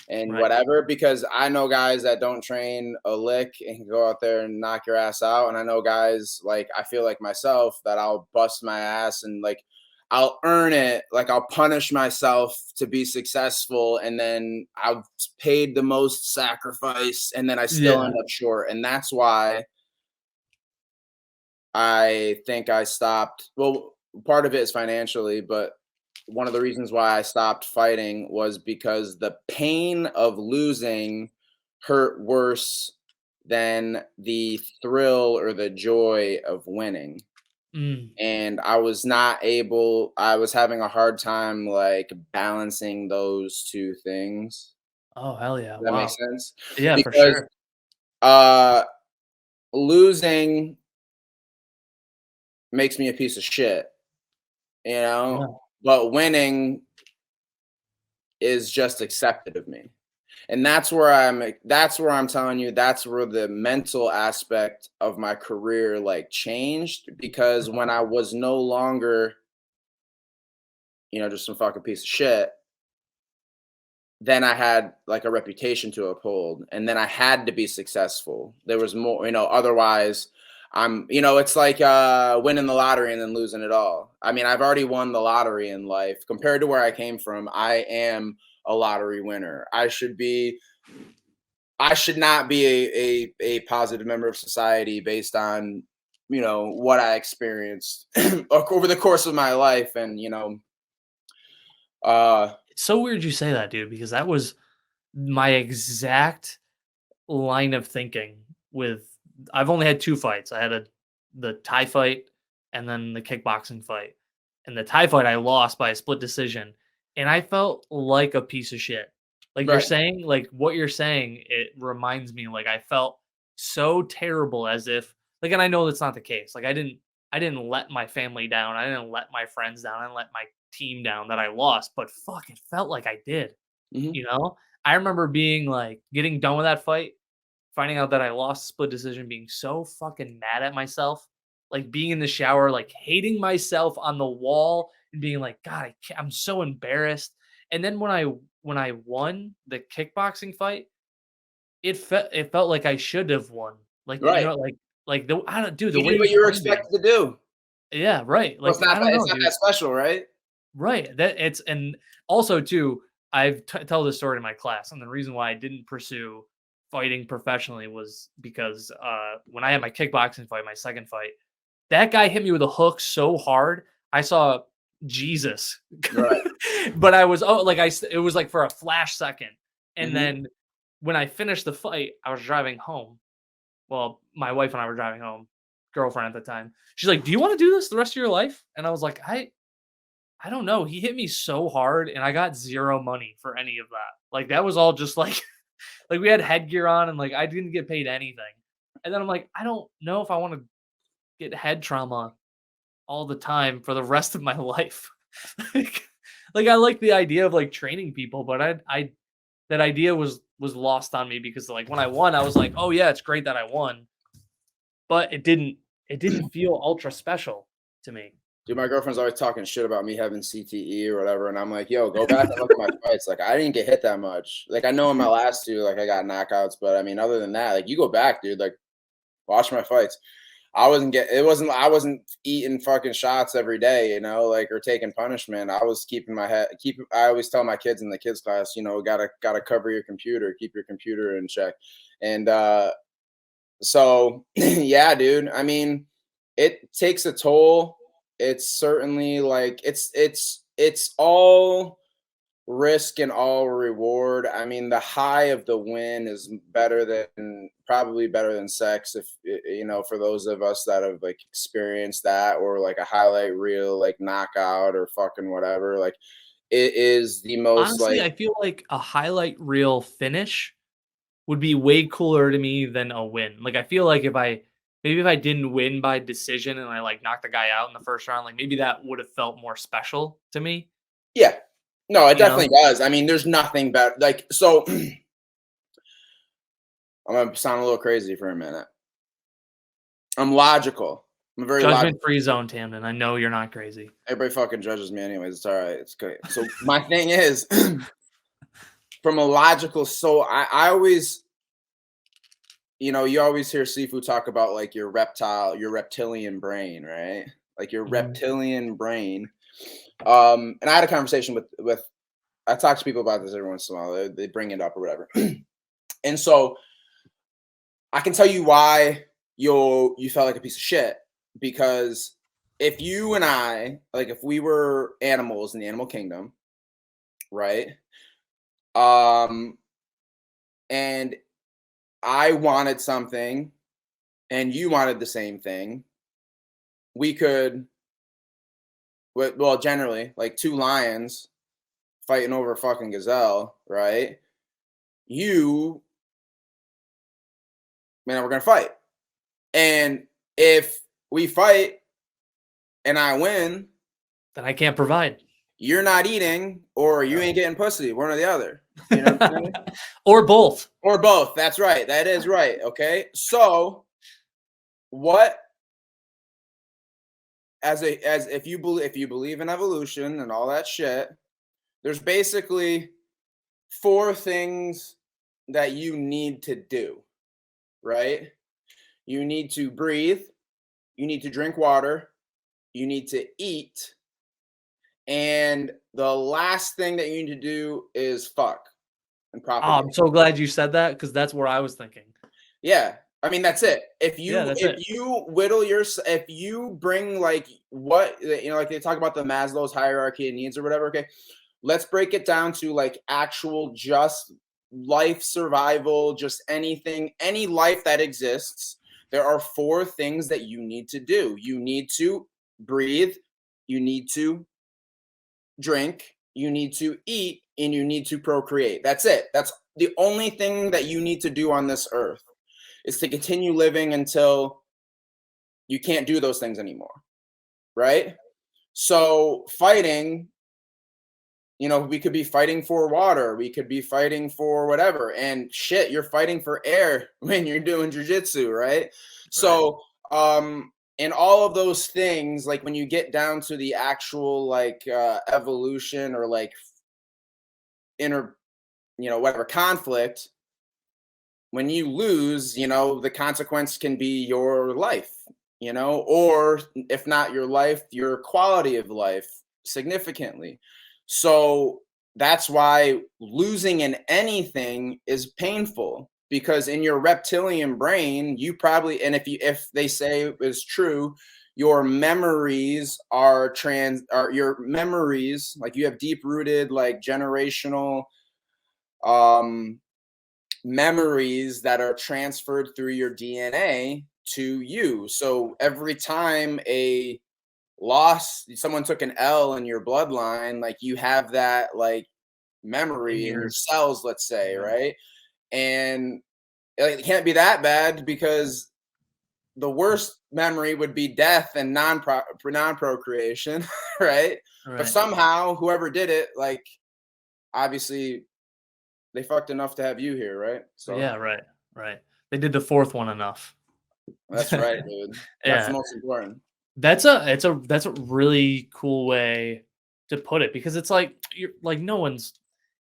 and Right. whatever because I know guys that don't train a lick and can go out there and knock your ass out. And I know guys like I feel like myself that I'll bust my ass and like I'll earn it, like I'll punish myself to be successful, and then I've paid the most sacrifice, and then I still Yeah. end up short. And that's why I think I stopped. Well, part of it is financially, but one of the reasons why I stopped fighting was because the pain of losing hurt worse than the thrill or the joy of winning. Mm. And I was not able, I was having a hard time like balancing those two things. Oh, hell yeah. Does that make Wow. sense? Yeah, for Because sure. uh losing makes me a piece of shit, you know, Yeah. but winning is just accepted of me. And that's where I'm telling you that's where the mental aspect of my career like changed because Uh-huh. when I was no longer, just some fucking piece of shit, then I had like a reputation to uphold and then I had to be successful. There was more, otherwise it's like winning the lottery and then losing it all. I mean, I've already won the lottery in life compared to where I came from. I am a lottery winner. I should not be a positive member of society based on, what I experienced over the course of my life. And, uh, It's so weird you say that, dude, because that was my exact line of thinking with I've only had 2 fights. I had the Thai fight and then the kickboxing fight. And the Thai fight I lost by a split decision, and I felt like a piece of shit. Like you're right. saying, like what you're saying, it reminds me like I felt so terrible as if like and I know that's not the case. Like I didn't let my family down. I didn't let my friends down. I didn't let my team down that I lost, but fuck, it felt like I did, Hmm. you know? I remember being like getting done with that fight, finding out that I lost split decision, being so fucking mad at myself, like being in the shower, like hating myself on the wall and being like, God, I'm so embarrassed. And then when I won the kickboxing fight, it felt like I should have won. Like Right. like the I don't dude the You way did you what you were framed it. expected to do. Yeah, right. Well, it's Like not I that don't it's know, not dude. that special, right? Right. That it's and also too, tell this story to my class, and the reason why I didn't pursue fighting professionally was because when I had my kickboxing fight, my second fight, that guy hit me with a hook so hard, I saw Jesus. Right. But I was it was like for a flash second, and Hmm. then when I finished the fight, I was driving home. Well, my wife and I were driving home, girlfriend at the time. She's like, "Do you want to do this the rest of your life?" And I was like, I don't know. He hit me so hard and I got 0 money for any of that. Like that was all just like like we had headgear on and like I didn't get paid anything. And then I'm like, I don't know if I want to get head trauma all the time for the rest of my life. like, like I like the idea of like training people, but I that idea was lost on me because like when I won, I was like, oh yeah, it's great that I won, but it didn't feel ultra special to me. Dude, my girlfriend's always talking shit about me having CTE or whatever, and I'm like, yo, go back and look at my fights. Like, I didn't get hit that much. Like, I know in my last two, like, I got knockouts, but I mean, other than that, like, you go back, dude. Like, watch my fights. I wasn't eating fucking shots every day, like or taking punishment. I was keeping my head I always tell my kids in the kids class, gotta cover your computer, keep your computer in check. And so yeah, dude. I mean, it takes a toll. It's certainly like it's all risk and all reward. I mean, the high of the win is probably better than sex. If for those of us that have like experienced that, or like a highlight reel, like knockout or fucking whatever, like it is the most Honestly, like, I feel like a highlight reel finish would be way cooler to me than a win. Like, I feel like if I didn't win by decision and I like knocked the guy out in the first round, like maybe that would have felt more special to me. yeah, no, it You know, definitely does. I mean, there's nothing better. Like, so I'm gonna sound a little crazy for a minute. I'm logical. I'm a very logical. judgment free zone, Tamden. I know you're not crazy. Everybody fucking judges me anyways. It's all right. It's good. So my thing is, from a logical, so I always, you always hear Sifu talk about like your reptilian brain, right? Like your Mhm. reptilian brain. And I had a conversation with I talk to people about this every once in a while. They bring it up or whatever. And so I can tell you why you felt like a piece of shit, because if you and I, like if we were animals in the animal kingdom, right? Um, and I wanted something and you wanted the same thing, we could, well, generally, like two lions fighting over a fucking gazelle, right? You, man, we're gonna fight. And if we fight and I win, That I can't provide. you're not eating or you ain't getting pussy, one or the other. You know what I'm saying? Or both. Or both. That's right. That is right. Okay. So what, as if you believe in evolution and all that shit, there's basically four things that you need to do, right? You need to breathe, you need to drink water, you need to eat, and the last thing that you need to do is fuck and Oh, propagate. I'm so glad you said that because that's where I was thinking. Yeah. I mean, that's it. If Yeah, you that's it. if you whittle if you bring like what like they talk about the Maslow's hierarchy of needs or whatever, okay? Let's break it down to like actual just life survival, just anything, any life that exists. There are four things that you need to do. You need to breathe, you need to drink, you need to eat, and you need to procreate. That's it. That's the only thing that you need to do on this earth, is to continue living until you can't do those things anymore. Right? So fighting, we could be fighting for water, we could be fighting for whatever, and shit, you're fighting for air when you're doing jujitsu, right? Right. So, and all of those things, like when you get down to the actual like evolution or like inner, whatever conflict, when you lose, the consequence can be your life, or if not your life, your quality of life significantly. So that's why losing in anything is painful, because in your reptilian brain, you probably, and if they say is true, your memories are your memories, like you have deep rooted, like generational um memories that are transferred through your DNA to you. So every time someone took an L in your bloodline, like you have that like In memory in your your cells, let's say, yeah. right? And it can't be that bad, because the worst memory would be death and non-procreation, right? But Right. somehow whoever did it, like obviously they fucked enough to have you here, right? So Yeah, right. Right. They did the fourth one enough. that's right, dude. That's the Yeah. most important. That's a really cool way to put it, because it's like you're like no one's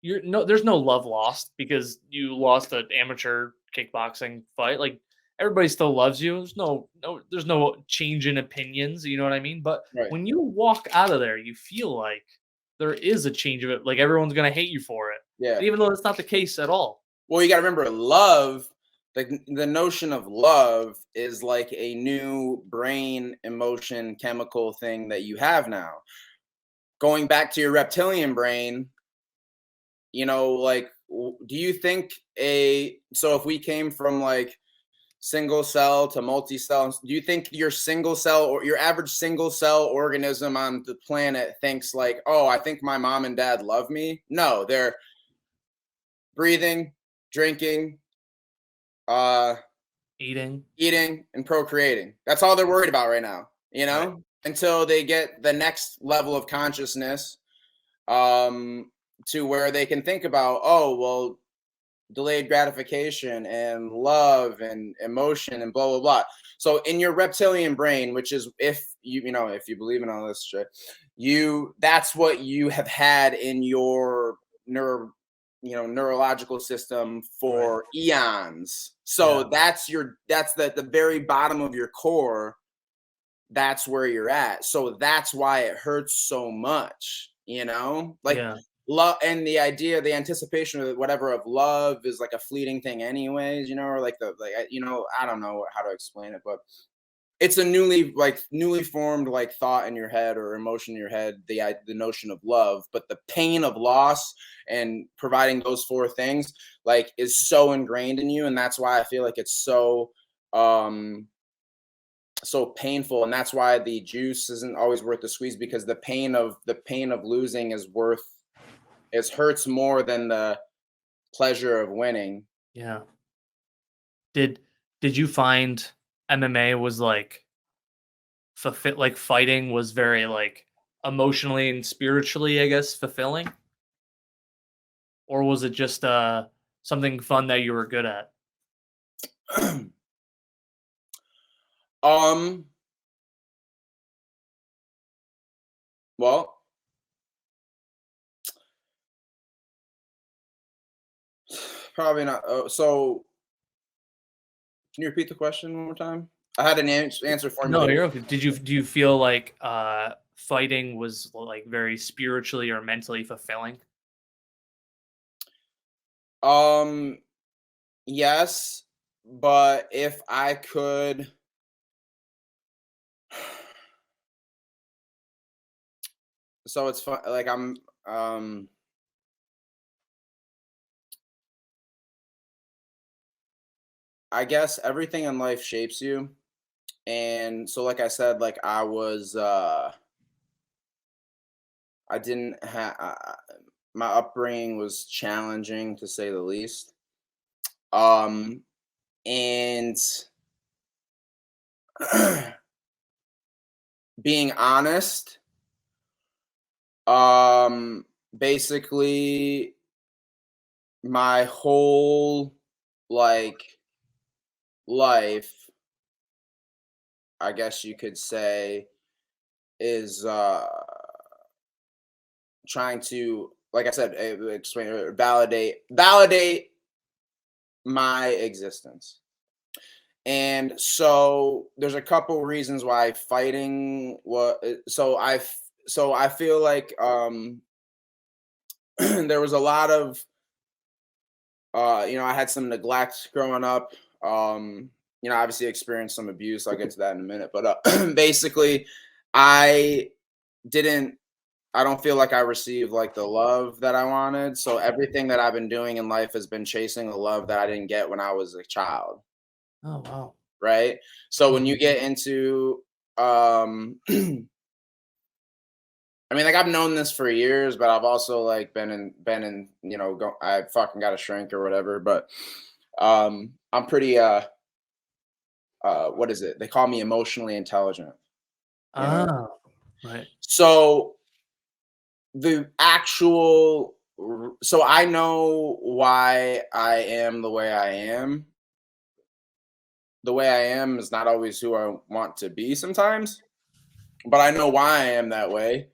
you're no there's no love lost because you lost an amateur kickboxing fight. Like everybody still loves you. There's no change in opinions, you know what I mean? But Right. when you walk out of there, you feel like there is a change of it. Like everyone's gonna hate you for it. Yeah. And even though that's not the case at all. Well, you got to remember, love, the notion of love is like a new brain emotion chemical thing that you have now. Going back to your reptilian brain, like, do you think so if we came from like single cell to multi-cell, do you think your single cell or your average single cell organism on the planet thinks like, oh, I think my mom and dad love me? No, they're breathing, drinking, Eating. eating, and procreating. That's all they're worried about right now, Right. until they get the next level of consciousness, to where they can think about, oh, well, delayed gratification and love and emotion and blah blah blah. So in your reptilian brain, which is, if if you believe in all this shit, that's what you have had in your neurological system Right. for eons. Yeah. So that's the very bottom of your core. That's where you're at. So that's why it hurts so much, like Yeah. love, and the anticipation of whatever of love is like a fleeting thing anyways, or like I don't know how to explain it, but it's a newly formed like thought in your head or emotion in your head, the notion of love, but the pain of loss and providing those four things like is so ingrained in you, and that's why I feel like it's so painful, and that's why the juice isn't always worth the squeeze, because the pain of losing hurts more than the pleasure of winning. Yeah. Did did you find MMA was like like fighting was very like emotionally and spiritually, I guess, fulfilling? Or was it just something fun that you were good at? um well, probably not. So can you repeat the question one more time? I had an answer No, formulated. you're okay. Do you feel like fighting was like very spiritually or mentally fulfilling? um yes, but if I could, so it's fun, like I guess everything in life shapes you. And so like I said, like I didn't have my upbringing was challenging to say the least. Um and being honest, um basically my whole like life, I guess you could say, is trying to, like I said, explain, validate my existence. And so there's a couple reasons why fighting what so I feel like there was a lot of I had some neglect growing up. Obviously experienced some abuse. I'll get to that in a minute. But basically, I didn't. I don't feel like I received like the love that I wanted. So everything that I've been doing in life has been chasing the love that I didn't get when I was a child. Oh wow. Right. So when Mhm. you get into I mean, like I've known this for years, but I've also like been in, I fucking got a shrink or whatever. But I'm pretty what is it? They call me emotionally intelligent, you know? Oh, right. So the actual so I know why I am the way I am. The way I am is not always who I want to be sometimes, but I know why I am that way,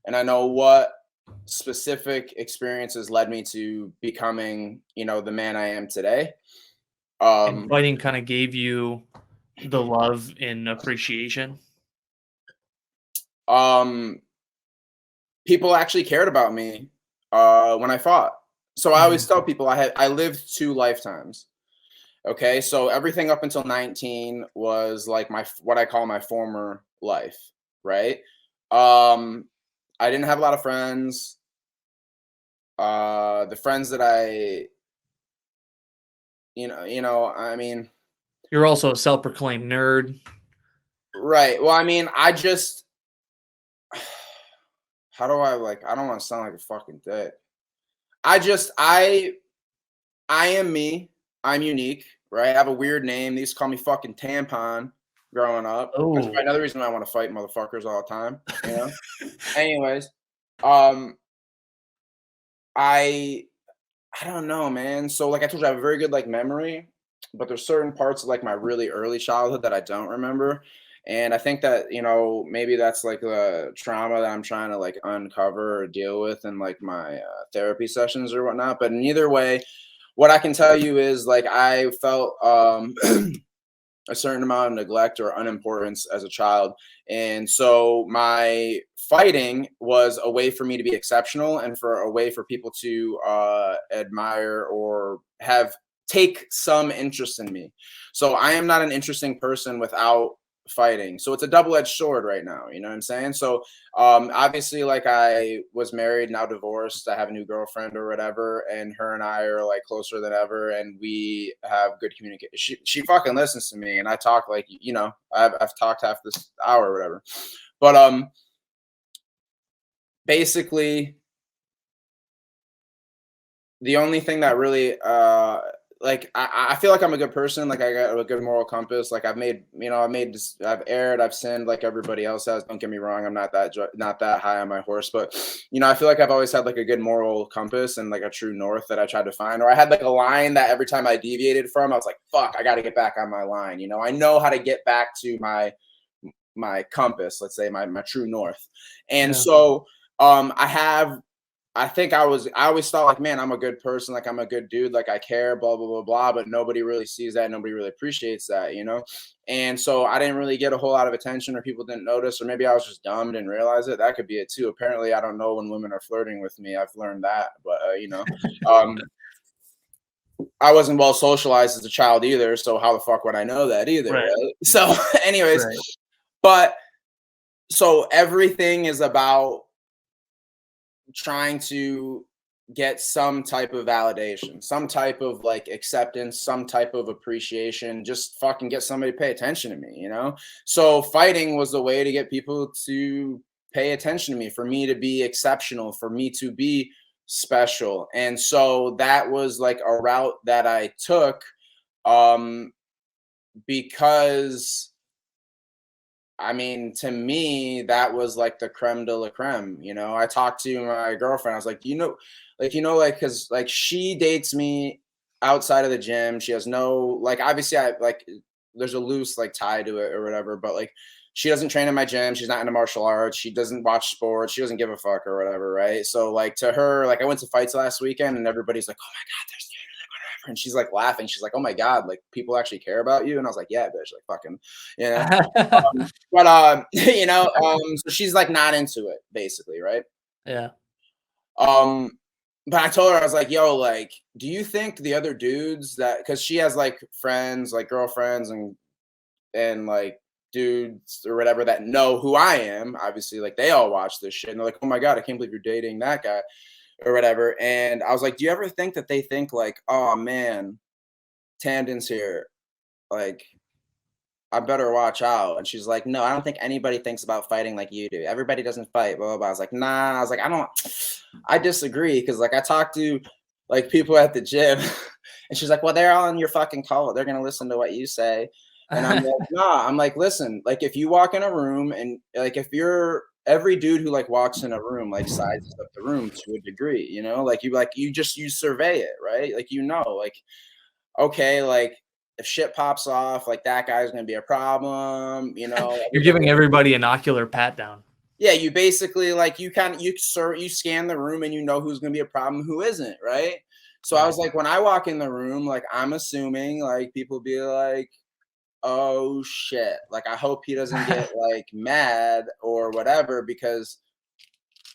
and I know what specific experiences led me to becoming, the man I am today. And Um, fighting kind of gave you the love and appreciation. um, People actually cared about me when I fought. So I always Mhm. tell people I lived 2 lifetimes. Okay, so everything up until 19 was like what I call my former life, right? I didn't have a lot of friends. The friends that I, I mean, You're also a self-proclaimed nerd. right. Well, I mean, I just, how do I I don't want to sound like a fucking dick. I am me. I'm unique, right? I have a weird name. They used to call me fucking Tampon growing up. That's Oh, probably another reason I want to fight motherfuckers all the time, Anyways, um, I I don't know, man. So like I told you, I have a very good memory, but there's certain parts of my really early childhood that I don't remember. And I think that, maybe that's the trauma that I'm trying to uncover or deal with in my therapy sessions or whatnot. But in either way, what I can tell you is I felt a certain amount of neglect or unimportance as a child. And so my fighting was a way for me to be exceptional and for a way for people to admire or take some interest in me. So I am not an interesting person without fighting. So it's a double-edged sword right now. You know what I'm saying? So obviously I was married, now divorced. I have a new girlfriend or whatever, and her and I are closer than ever, and we have good communication. She fucking listens to me, and I talk I've talked half this hour or whatever. But basically the only thing that really I feel like I'm a good person. I got a good moral compass. I've erred, I've sinned like everybody else has. Don't get me wrong. I'm not that high on my horse, but I feel like I've always had a good moral compass and a true north that I tried to find. Or I had a line that every time I deviated from, I was like, fuck, I got to get back on my line. I know how to get back to my compass, let's say my true north. And so I think I always thought man, I'm a good person. I'm a good dude. I care, blah, blah, blah, blah. But nobody really sees that. Nobody really appreciates that, And so I didn't really get a whole lot of attention, or people didn't notice, or maybe I was just dumb, didn't realize it. That could be it too. Apparently I don't know when women are flirting with me. I've learned that, but I wasn't well socialized as a child either. So how the fuck would I know that either? Right? So anyways, but so everything is about trying to get some type of validation, some type of acceptance, some type of appreciation, just fucking get somebody to pay attention to me, So fighting was the way to get people to pay attention to me, for me to be exceptional, for me to be special. And so that was a route that I took because I mean, to me, that was the creme de la creme. I talked to my girlfriend. I was like, because she dates me outside of the gym. She has no obviously there's a loose tie to it or whatever, but she doesn't train in my gym. She's not into martial arts. She doesn't watch sports. She doesn't give a fuck or whatever, right? So to her, I went to fights last weekend, and everybody's like, oh my god, there's, and she's laughing. She's like, oh my god, people actually care about you. And I was like, yeah, bitch, fucking, but so she's not into it, basically, right? Yeah. But I told her, I was like, yo, do you think the other dudes that, because she has friends, girlfriends and dudes or whatever that know who I am, obviously, they all watch this shit, and they're like, oh my god, I can't believe you're dating that guy or whatever. And I was like, do you ever think that they think oh man, Tamdan's here, I better watch out? And she's like, no, I don't think anybody thinks about fighting like you do. Everybody doesn't fight, blah, blah, blah. I was like, nah. I was like, I disagree, because I talked to people at the gym, and she's like, well, they're all in your fucking cult. They're gonna listen to what you say. And I'm like, nah. I'm like, listen, if you walk in a room and if you're every dude who walks in a room sizes up the room to a degree, you survey it, right? Okay, if shit pops off, that guy's gonna be a problem, You're giving everybody an ocular pat down. Yeah, you basically you scan the room, and who's gonna be a problem, who isn't, right? So I was like, when I walk in the room, I'm assuming people be like, oh shit, I hope he doesn't get mad or whatever, because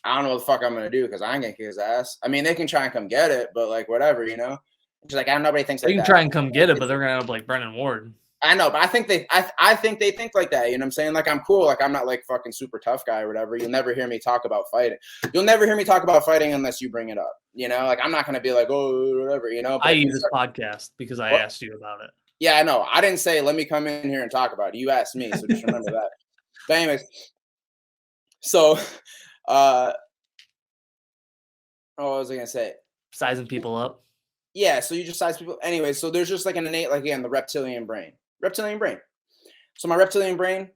I don't know what the fuck I'm gonna do, because I ain't gonna kick his ass. I mean, they can try and come get it, but whatever, She's like, I don't, nobody thinks they can try and come get it, but they're gonna end up like Brennan Ward. I know, but I think they think like that. You know what I'm saying? Like, I'm cool. Like, I'm not like fucking super tough guy or whatever. You'll never hear me talk about fighting. You'll never hear me talk about fighting unless you bring it up. You know, like, I'm not gonna be like, oh, whatever. You know. But I use this podcast because I asked you about it. Yeah, I know. I didn't say let me come in here and talk about it. You asked me, so just remember that. But anyways, so, what was I gonna say? Sizing people up. Yeah, so you just size people. Anyway, so there's just like an innate, like, again, the reptilian brain. So my reptilian brain,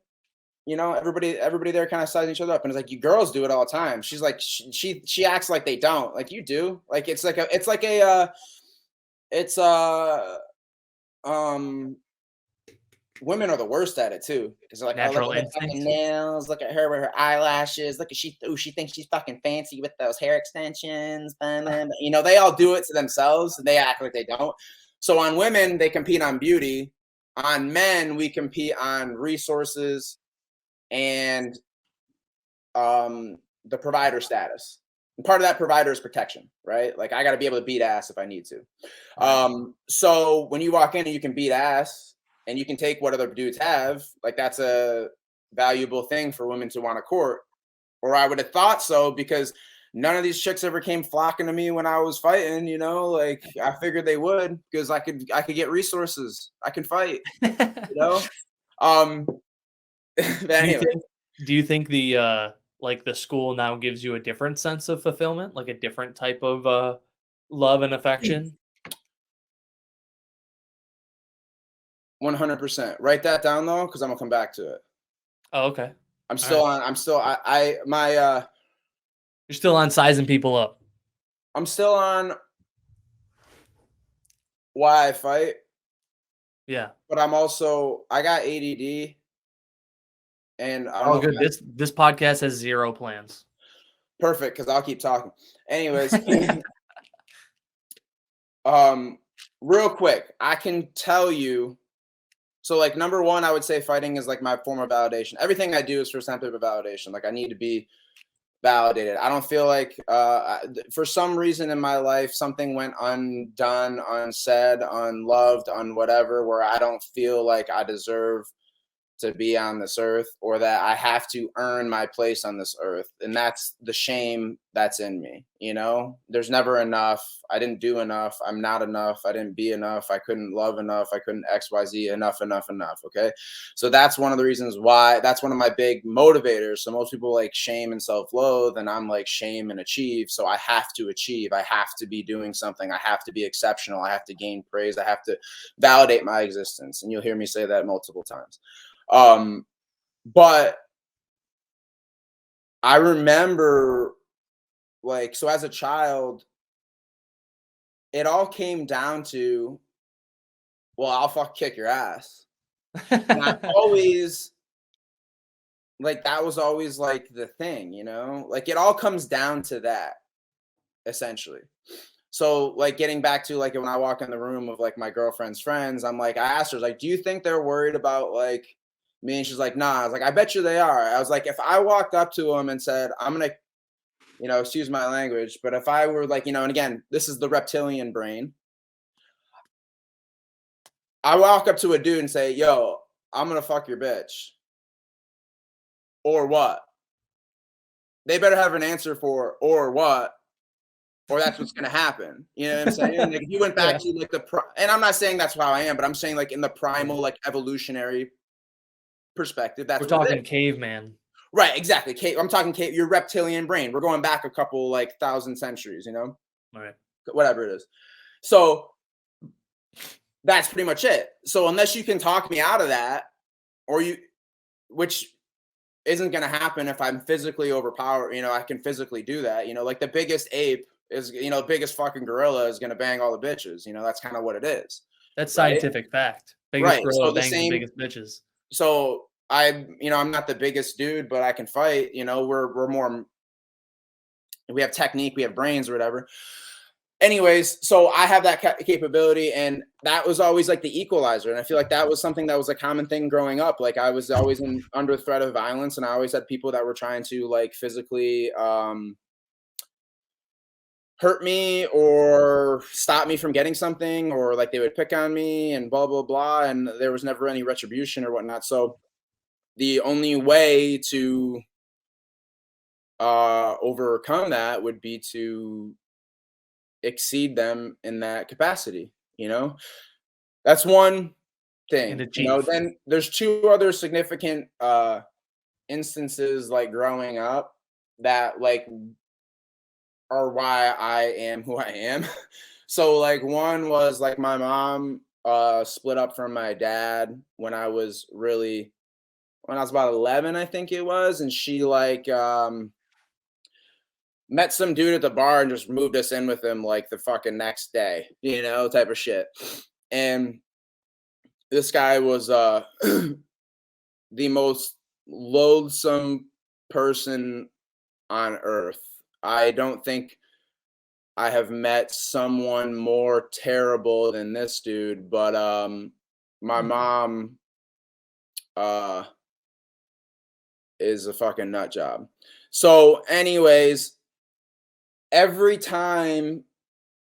you know, everybody there kind of sizing each other up, and it's like, you girls do it all the time. She's like, she acts like they don't. Like, you do. Like, women are the worst at it too, because they're like, natural look at her fucking nails, look at her with her eyelashes, look at she thinks she's fucking fancy with those hair extensions. You know, they all do it to themselves and they act like they don't. So on women, they compete on beauty. On men, we compete on resources and the provider status. And part of that provider is protection, right? Like, I got to be able to beat ass if I need to. Right. So when you walk in and you can beat ass, and you can take what other dudes have, like, that's a valuable thing for women to want to court. Or I would have thought so, because none of these chicks ever came flocking to me when I was fighting, you know, like, I figured they would, because I could get resources. I can fight, you know? But anyway. Do you think the like the school now gives you a different sense of fulfillment, like a different type of love and affection? 100%. Write that down though, because I'm gonna come back to it. Oh, okay. I'm still You're still on sizing people up. I'm still on why I fight. Yeah. But I got ADD. And all good. This podcast has zero plans. Perfect, because I'll keep talking. Anyways, real quick, I can tell you. So, like, number one, I would say fighting is like my form of validation. Everything I do is for some type of validation. Like, I need to be validated. I don't feel like, for some reason in my life, something went undone, unsaid, unloved, whatever, where I don't feel like I deserve to be on this earth, or that I have to earn my place on this earth. And that's the shame that's in me. You know, there's never enough. I didn't do enough. I'm not enough. I didn't be enough. I couldn't love enough. I couldn't XYZ enough. Okay. So that's one of the reasons why, that's one of my big motivators. So most people like shame and self-loathe, and I'm like shame and achieve. So I have to achieve. I have to be doing something. I have to be exceptional. I have to gain praise. I have to validate my existence. And you'll hear me say that multiple times. But I remember, like, so as a child, it all came down to, well, I'll fuck kick your ass. And I always, like, that was always like the thing, you know, like, it all comes down to that, essentially. So, like, getting back to, like, when I walk in the room of like my girlfriend's friends, I'm like, I asked her, like, do you think they're worried about like me? And she's like, nah. I was like, I bet you they are. I was like, if I walked up to them and said, I'm gonna, you know, excuse my language, but if I were like, you know, and again, this is the reptilian brain. I walk up to a dude and say, yo, I'm gonna fuck your bitch. Or what? They better have an answer for or what, or that's what's gonna happen. You know what I'm saying? Like, if you went back to like and I'm not saying that's how I am, but I'm saying like in the primal, like evolutionary perspective, that's we're talking caveman. Right, exactly. I'm talking your reptilian brain. We're going back a couple like 1,000 centuries, you know? All right. Whatever it is. So that's pretty much it. So unless you can talk me out of that, which isn't going to happen if I'm physically overpowered, you know, I can physically do that. You know, like the biggest ape is, you know, the biggest fucking gorilla is going to bang all the bitches. You know, that's kind of what it is. That's scientific fact. Biggest gorilla bangs the biggest bitches. So I'm not the biggest dude, but I can fight. You know, we're more, we have technique, we have brains or whatever. Anyways, so I have that capability, and that was always like the equalizer. And I feel like that was something that was a common thing growing up. Like, I was always under threat of violence, and I always had people that were trying to like physically hurt me or stop me from getting something, or like they would pick on me and blah, blah, blah. And there was never any retribution or whatnot. So the only way to overcome that would be to exceed them in that capacity, you know? That's one And thing. You know, achieve. then there's two other significant instances like growing up that like are why I am who I am. So like one was like my mom split up from my dad when I was about 11, I think it was, and she like met some dude at the bar and just moved us in with him like the fucking next day, you know, type of shit. And this guy was the most loathsome person on earth. I don't think I have met someone more terrible than this dude, but my mom is a fucking nut job. So anyways, every time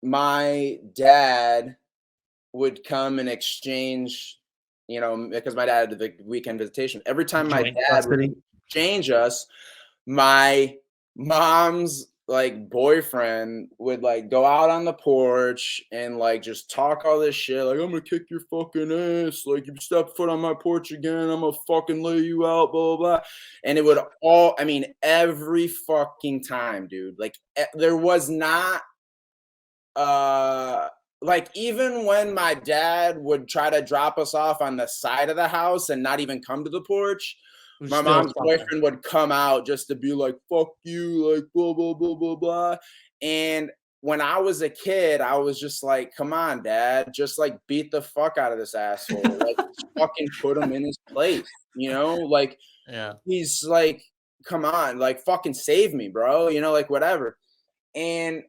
my dad would come and exchange, you know, because my dad had the weekend visitation. Every time my Joint dad would custody. exchange us, my mom's like boyfriend would like go out on the porch and like just talk all this shit like, I'm gonna kick your fucking ass, like if you step foot on my porch again, I'm gonna fucking lay you out, blah blah blah. And it would all, I mean, every fucking time, dude, like there was not like even when my dad would try to drop us off on the side of the house and not even come to the porch, There's my still mom's something. boyfriend would come out just to be like, fuck you, like blah blah blah blah blah. And when I was a kid, I was just like, come on, dad, just like beat the fuck out of this asshole, like just fucking put him in his place, you know, like Yeah. he's like, come on, like fucking save me, bro, you know, like whatever. And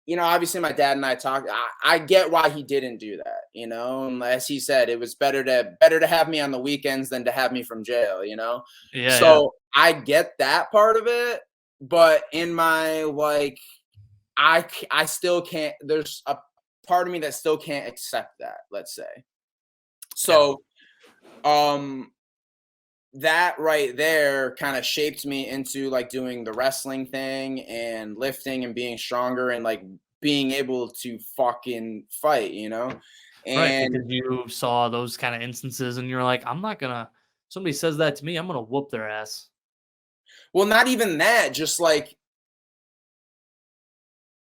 you know, obviously my dad and I talked. I get why he didn't do that, you know. And as he said, it was better to have me on the weekends than to have me from jail, you know. Yeah, yeah. So I get that part of it, but in my like, I still can't. There's a part of me that still can't accept that. Let's say. So, that right there kind of shaped me into like doing the wrestling thing and lifting and being stronger and like being able to fucking fight, you know? Right, And because you saw those kind of instances and you're like, I'm not gonna somebody says that to me, I'm gonna whoop their ass. well, not even that, just like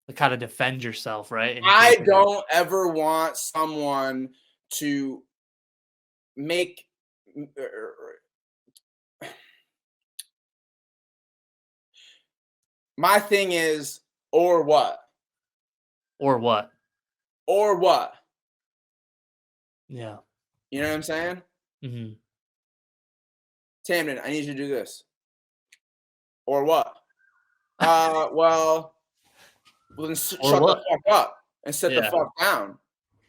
Like how to defend yourself, right? In I case of like, don't ever want someone to make my thing is or what? or what? Or what? Yeah. You know what I'm saying? Hmm. Tamden, I need you to do this. Or what? Well, then Or shut the what? fuck up and sit the Yeah. fuck down.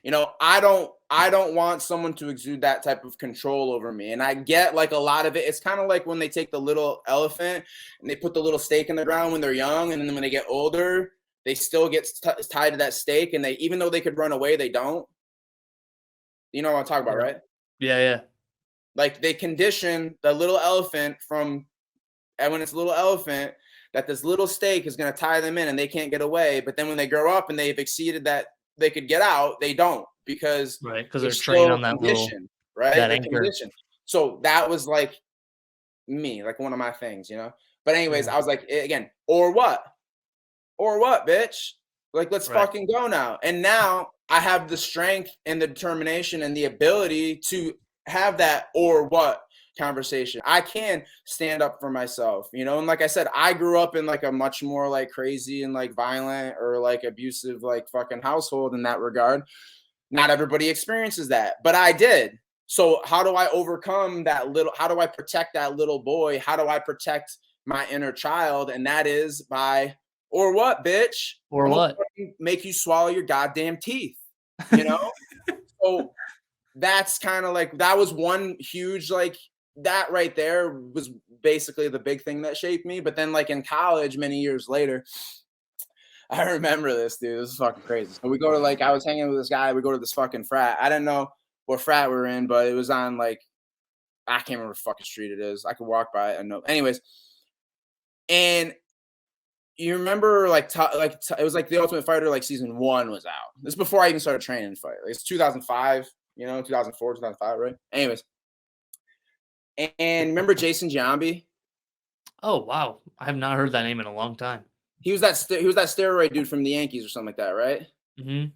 You know, I don't want someone to exude that type of control over me. And I get like a lot of it. It's kind of like when they take the little elephant and they put the little stake in the ground when they're young, and then when they get older, they still get tied to that stake, and they, even though they could run away, they don't. You know what I'm talking about, Yeah. right? Yeah, yeah. Like they condition the little elephant from, and when it's a little elephant, that this little stake is going to tie them in and they can't get away. But then when they grow up and they've exceeded that they could get out, they don't, because Right. Because they're they're trained still on that little conditioned, right? that They're anchor. conditioned. So that was like me, like one of my things, you know? But anyways, Yeah. I was like, again, or what? Or what, bitch? Like, let's Right. fucking go now. And now I have the strength and the determination and the ability to have that or what conversation. I can stand up for myself, you know? And like I said, I grew up in like a much more like crazy and like violent or like abusive, like fucking household in that regard. Not everybody experiences that, but I did. So how do I overcome that little, how do I protect that little boy? How do I protect my inner child? And that is by, or what, bitch? Or I'm gonna what? fucking make you swallow your goddamn teeth, you know? So that's kind of like, that was one huge, like that right there was basically the big thing that shaped me. But then like in college, many years later, I remember this, dude. This is fucking crazy. So we go to like, I was hanging with this guy. We go to this fucking frat. I didn't know what frat we were in, but it was on like, I can't remember what fucking street it is. I could walk by it and know. Anyways, and you remember like it was like The Ultimate Fighter like season 1 was out. This is before I even started training fight. Like, it's 2005, 2004, 2005, right? Anyways, and remember Jason Giambi? Oh wow, I have not heard that name in a long time. He was that steroid dude from the Yankees or something like that, right? Mm-hmm.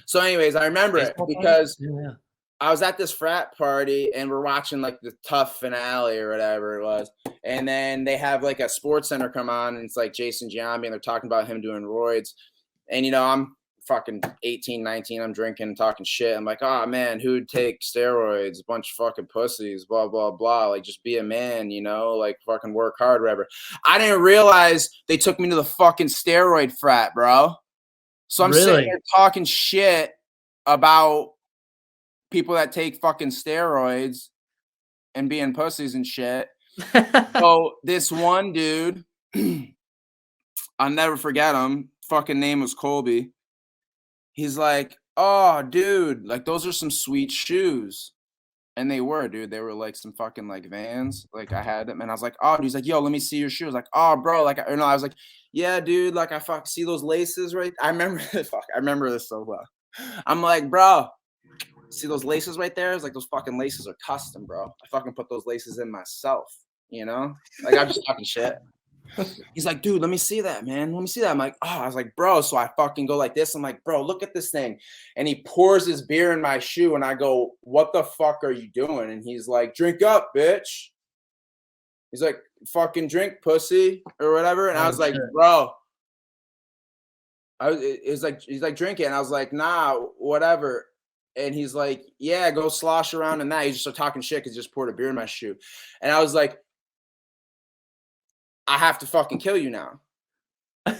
So, anyways, I remember Baseball it because yeah. I was at this frat party and we're watching like the tough finale or whatever it was. And then they have like a sports center come on and it's like Jason Giambi and they're talking about him doing roids. And, I'm fucking 18, 19. I'm drinking, talking shit. I'm like, oh man, who'd take steroids? A bunch of fucking pussies, blah, blah, blah. Like, just be a man, like fucking work hard, whatever. I didn't realize they took me to the fucking steroid frat, bro. So I'm sitting here talking shit about people that take fucking steroids and being pussies and shit. So this one dude, I'll never forget him. Fucking name was Colby. He's like, oh, dude, like those are some sweet shoes. And they were, dude. They were like some fucking like Vans. Like I had them and I was like, oh, dude. He's like, yo, let me see your shoes. Like, oh, bro. Like, I was like, yeah, dude. Like I fuck see those laces, right? I remember this so well. I'm like, bro, see those laces right there? It's like those fucking laces are custom, bro. I fucking put those laces in myself, Like I'm just talking shit. He's like, dude, let me see that, man. Let me see that. I'm like, oh, I was like, bro. So I fucking go like this. I'm like, bro, look at this thing. And he pours his beer in my shoe. And I go, what the fuck are you doing? And he's like, drink up, bitch. He's like, fucking drink, pussy, or whatever. And I was like, bro. He's like, drink it. And I was like, nah, whatever. And he's like, yeah, go slosh around in that. He just started talking shit because he just poured a beer in my shoe. And I was like, I have to fucking kill you now. I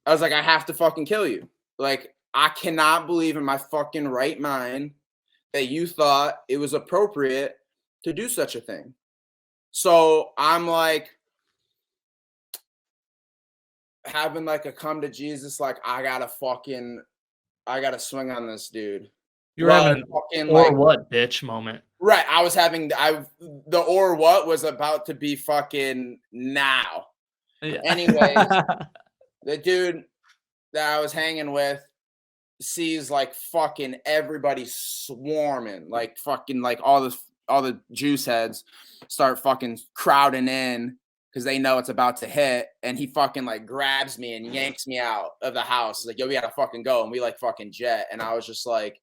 was like, I have to fucking kill you. Like, I cannot believe in my fucking right mind that you thought it was appropriate to do such a thing. So I'm like, having like a come to Jesus, like, I gotta swing on this dude. You're having an or what bitch moment. Right. I was having the or what was about to be fucking now. Yeah. Anyways, the dude that I was hanging with sees like fucking everybody swarming, like fucking like all the juice heads start fucking crowding in because they know it's about to hit, and he fucking like grabs me and yanks me out of the house. He's like, yo, we gotta fucking go, and we like fucking jet. And I was just like,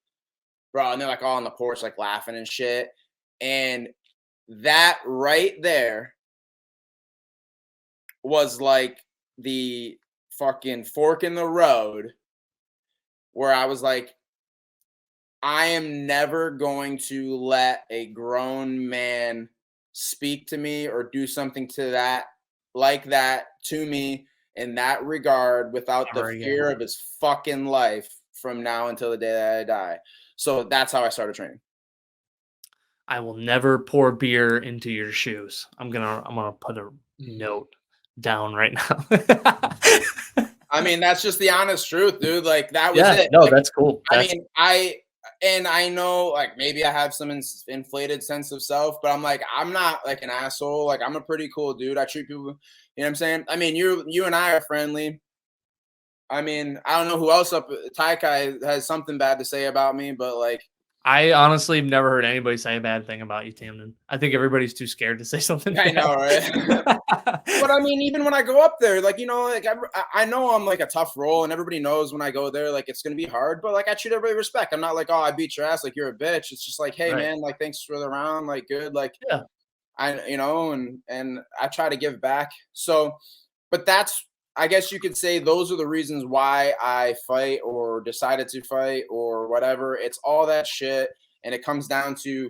bro, and they're like all on the porch like laughing and shit. And that right there was like the fucking fork in the road where I was like, I am never going to let a grown man speak to me or do something to that to me in that regard without the fear of his fucking life from now until the day that I die. So that's how I started training. I will never pour beer into your shoes. I'm gonna put a note down right now. I mean, that's just the honest truth, dude. Like that was it. No, like, that's cool. I know like maybe I have some inflated sense of self, but I'm like, I'm not like an asshole. Like I'm a pretty cool dude. I treat people, you know what I'm saying? I mean, you and I are friendly. I mean, I don't know who else Taikai has something bad to say about me, but like, I honestly have never heard anybody say a bad thing about you, Tamdan. I think everybody's too scared to say something bad. I know, right? But I mean, even when I go up there, like, like I know I'm like a tough role and everybody knows when I go there, like it's going to be hard, but like I treat everybody with respect. I'm not like, oh, I beat your ass. Like you're a bitch. It's just like, hey man, like, thanks for the round. Like good. Like, yeah, and I try to give back. So, but I guess you could say those are the reasons why I fight or decided to fight or whatever. It's all that shit. And it comes down to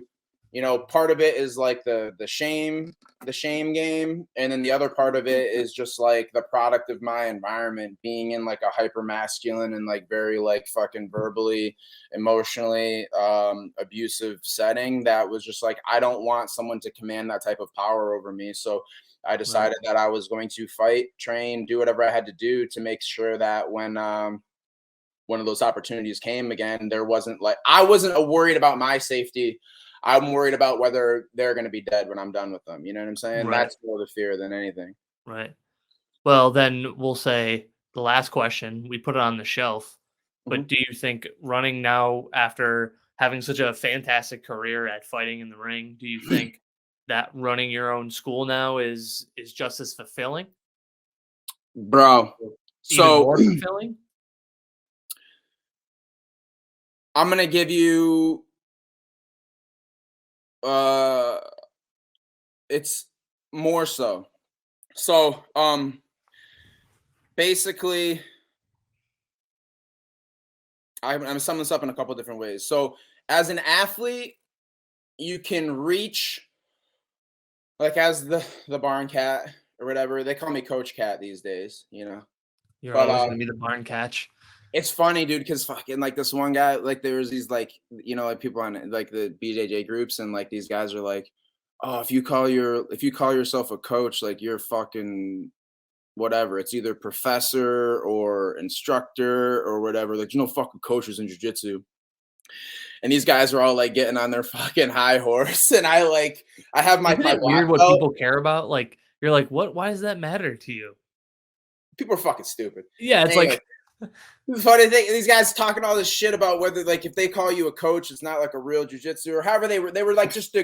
you know, part of it is like the shame game, and then the other part of it is just like the product of my environment, being in like a hyper masculine and like very like fucking verbally, emotionally abusive setting. That was just like, I don't want someone to command that type of power over me. So I decided that I was going to fight, train, do whatever I had to do to make sure that when one of those opportunities came again, there wasn't like, I wasn't worried about my safety. I'm worried about whether they're going to be dead when I'm done with them. You know what I'm saying? Right. That's more the fear than anything. Right. Well, then we'll say the last question, we put it on the shelf. But do you think running now, after having such a fantastic career at fighting in the ring, do you think that running your own school now is just as fulfilling? Bro. Even So more fulfilling? I'm going to give you it's more so. So basically I'm summing this up in a couple different ways. So as an athlete, you can reach, like, as the Barncat or whatever. They call me Coach Cat these days, you know. You're But always gonna be the barn catch. it's funny, dude, because fucking like this one guy, like there was these like, you know, like people on like the BJJ groups, and like these guys are like, oh, if you call yourself a coach, like you're fucking whatever. It's either professor or instructor or whatever. Like, you know, fucking coaches in jiu-jitsu. And these guys are all like getting on their fucking high horse. And I have my Isn't it black weird what belt. people care about? Like, you're like, what? Why does that matter to you? People are fucking stupid. Yeah, it's Anyway, like, the funny thing, these guys talking all this shit about whether, like, if they call you a coach, it's not like a real jujitsu, or however they were like just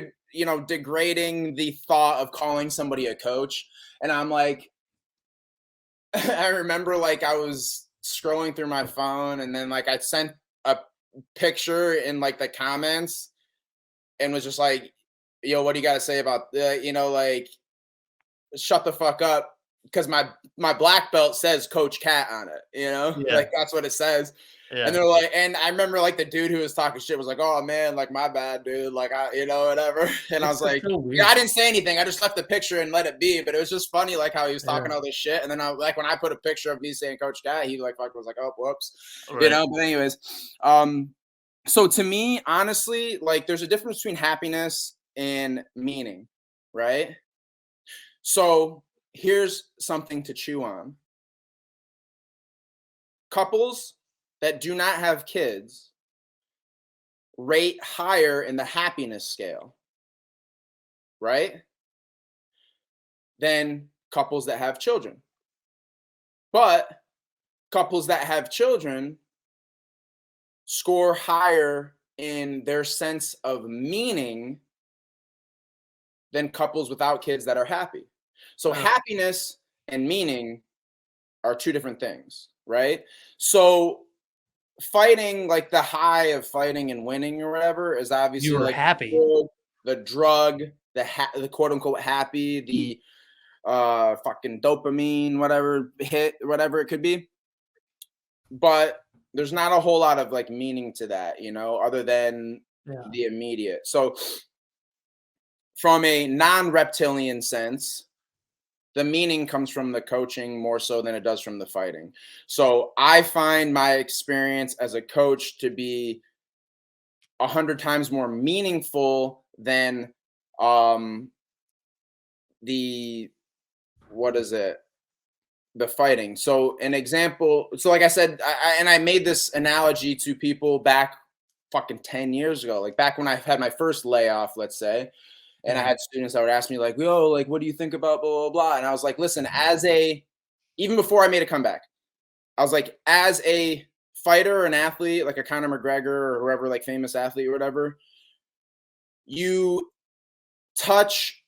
degrading the thought of calling somebody a coach. And I'm like, I remember like I was scrolling through my phone, and then like I sent a picture in like the comments and was just like, yo, what do you got to say about like, shut the fuck up, because my black belt says Coach Cat on it, yeah, like that's what it says. yeah. And they're like, and I remember like the dude who was talking shit was like, oh man, like my bad, dude, like whatever. And I It's was like, so yeah, weird. I didn't say anything. I just left the picture and let it be. But it was just funny, like how he was talking Yeah, all this shit. And then I like, when I put a picture of me saying Coach Cat, he like was like, oh, whoops, right. But anyways, so to me, honestly, like there's a difference between happiness and meaning, right? So here's something to chew on. Couples that do not have kids rate higher in the happiness scale, right? Than couples that have children. But couples that have children score higher in their sense of meaning than couples without kids that are happy. So Oh, happiness and meaning are two different things, right? So fighting, like the high of fighting and winning or whatever, is you obviously were like happy. the drug, the quote unquote happy, the fucking dopamine, whatever hit, whatever it could be. But there's not a whole lot of like meaning to that, other than Yeah. the immediate. So from a non-reptilian sense, the meaning comes from the coaching more so than it does from the fighting. So I find my experience as a coach to be 100 times more meaningful than um the what is it the fighting. So an example, so like I said, I made this analogy to people back fucking 10 years ago, like back when I had my first layoff, let's say. And I Mhm. had students that would ask me like, yo, like, what do you think about blah, blah, blah? And I was like, listen, even before I made a comeback, I was like, as a fighter or an athlete, like a Conor McGregor or whoever, like famous athlete or whatever, you touch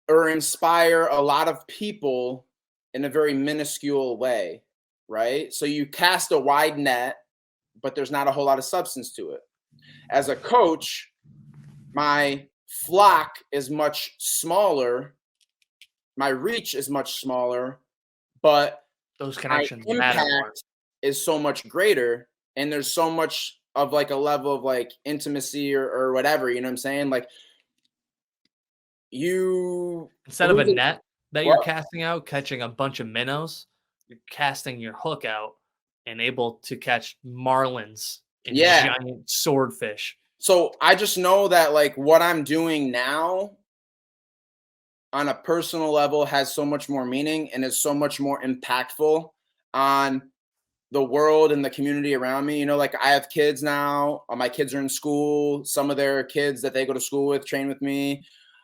or inspire a lot of people in a very minuscule way, right? So you cast a wide net, but there's not a whole lot of substance to it. As a coach, my flock is much smaller, my reach is much smaller, but Those my connections matter more. impact is so much greater, and there's so much of like a level of like intimacy or whatever, you know what I'm saying? Like you Instead of a who's it, net that you're what? casting out, catching a bunch of minnows, you're casting your hook out and able to catch marlins and Yeah. giant swordfish. So I just know that like what I'm doing now on a personal level has so much more meaning and is so much more impactful on the world and the community around me. You know, like I have kids now. My kids are in school. Some of their kids that they go to school with train with me.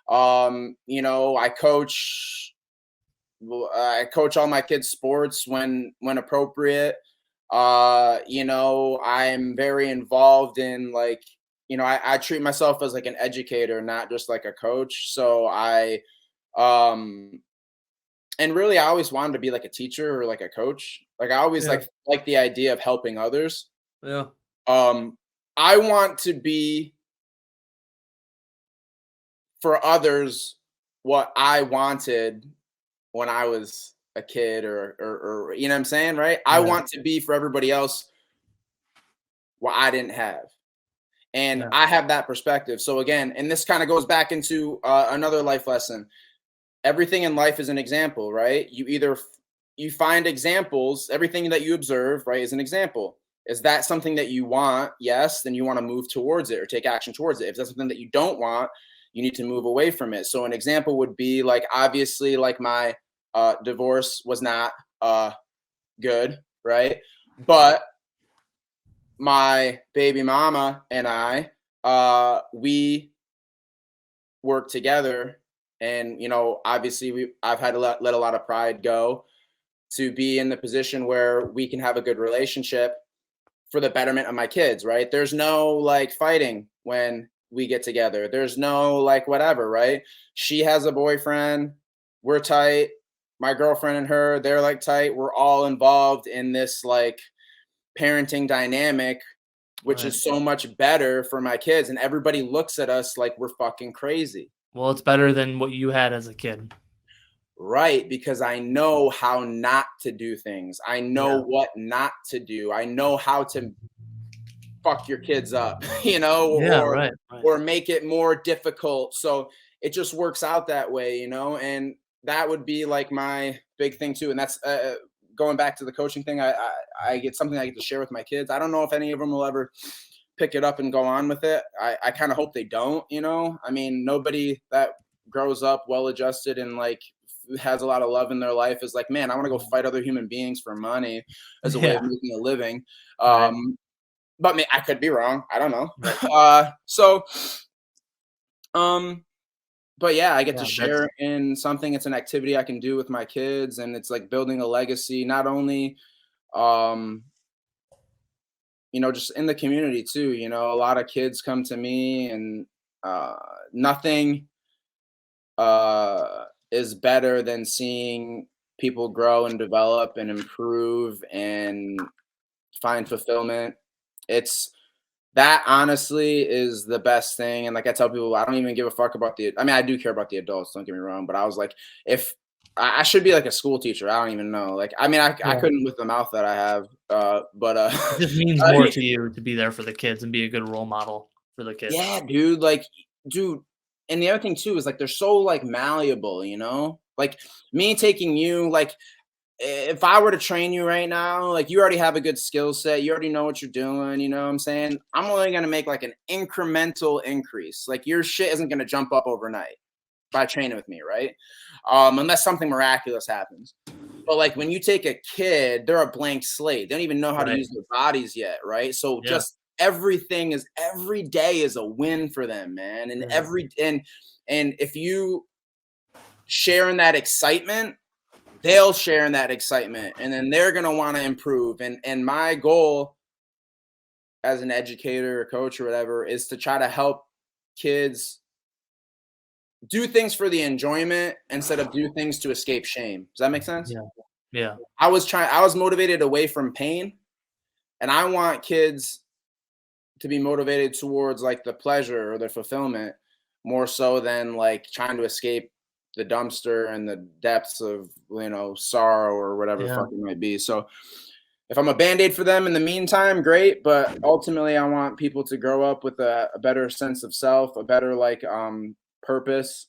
You know, I coach all my kids' sports when appropriate. You know, I'm very involved in like, you know, I treat myself as like an educator, not just like a coach. So um and really I always wanted to be like a teacher or like a coach. Like I always Yeah. like the idea of helping others. Yeah. Um I want to be for others what I wanted when I was a kid or you know what I'm saying, right? I Yeah. want to be for everybody else what I didn't have. And Yeah. I have that perspective. So again, and this kind of goes back into another life lesson. Everything in life is an example, right? You find examples, everything that you observe, right, is an example. Is that something that you want? Yes, then you want to move towards it or take action towards it. If that's something that you don't want, you need to move away from it. So an example would be like obviously like my divorce was not good, right? But my baby mama and I, we work together, and you know, obviously, I've had to let a lot of pride go to be in the position where we can have a good relationship for the betterment of my kids. Right? There's no like fighting when we get together. There's no like whatever. Right? She has a boyfriend. We're tight. My girlfriend and her, they're like tight. We're all involved in this like parenting dynamic, which Right. is so much better for my kids. And everybody looks at us like we're fucking crazy. Well, it's better than what you had as a kid. Right. Because I know how not to do things. I know Yeah. what not to do. I know how to fuck your kids up, you know, Yeah. Right. Right. or make it more difficult. So it just works out that way, you know, and that would be like my big thing too. And that's going back to the coaching thing. I get something I get to share with my kids. I don't know if any of them will ever pick it up and go on with it. I kind of hope they don't, you know. I mean, nobody that grows up well adjusted and like has a lot of love in their life is like, man, I want to go fight other human beings for money as a way of Yeah. making a living. Right. But I could be wrong. I don't know. Right. Um, but yeah, I get to Yeah. That's share in something. It's an activity I can do with my kids, and it's like building a legacy, not only, um, you know, just in the community too. You know, a lot of kids come to me, and uh, nothing is better than seeing people grow and develop and improve and find fulfillment. It's that honestly is the best thing. And like I tell people, I don't even give a fuck about I mean, I do care about the adults, don't get me wrong, but I was like, if I should be like a school teacher, I don't even know. Like, I mean, I yeah. couldn't with the mouth that I have, but It just means I more mean, to you to be there for the kids and be a good role model for the kids. yeah, dude, like, dude. And the other thing too is like they're so like malleable, you know? Like me taking you, like if I were to train you right now, like you already have a good skill set, you already know what you're doing, you know what I'm saying? I'm only gonna make like an incremental increase. Like your shit isn't gonna jump up overnight by training with me, right? Unless something miraculous happens. But like when you take a kid, they're a blank slate. They don't even know how to Right. use their bodies yet, right? So Yeah. just every day is a win for them, man. And Yeah. and if you share in that excitement, they'll share in that excitement, and then they're gonna want to improve. And my goal as an educator or coach or whatever is to try to help kids do things for the enjoyment instead of do things to escape shame. Does that make sense? Yeah. Yeah. I was motivated away from pain, and I want kids to be motivated towards like the pleasure or the fulfillment more so than like trying to escape the dumpster and the depths of, you know, sorrow or whatever the Yeah. fuck it might be. So if I'm a band-aid for them in the meantime, great. But ultimately I want people to grow up with a better sense of self, a better like purpose,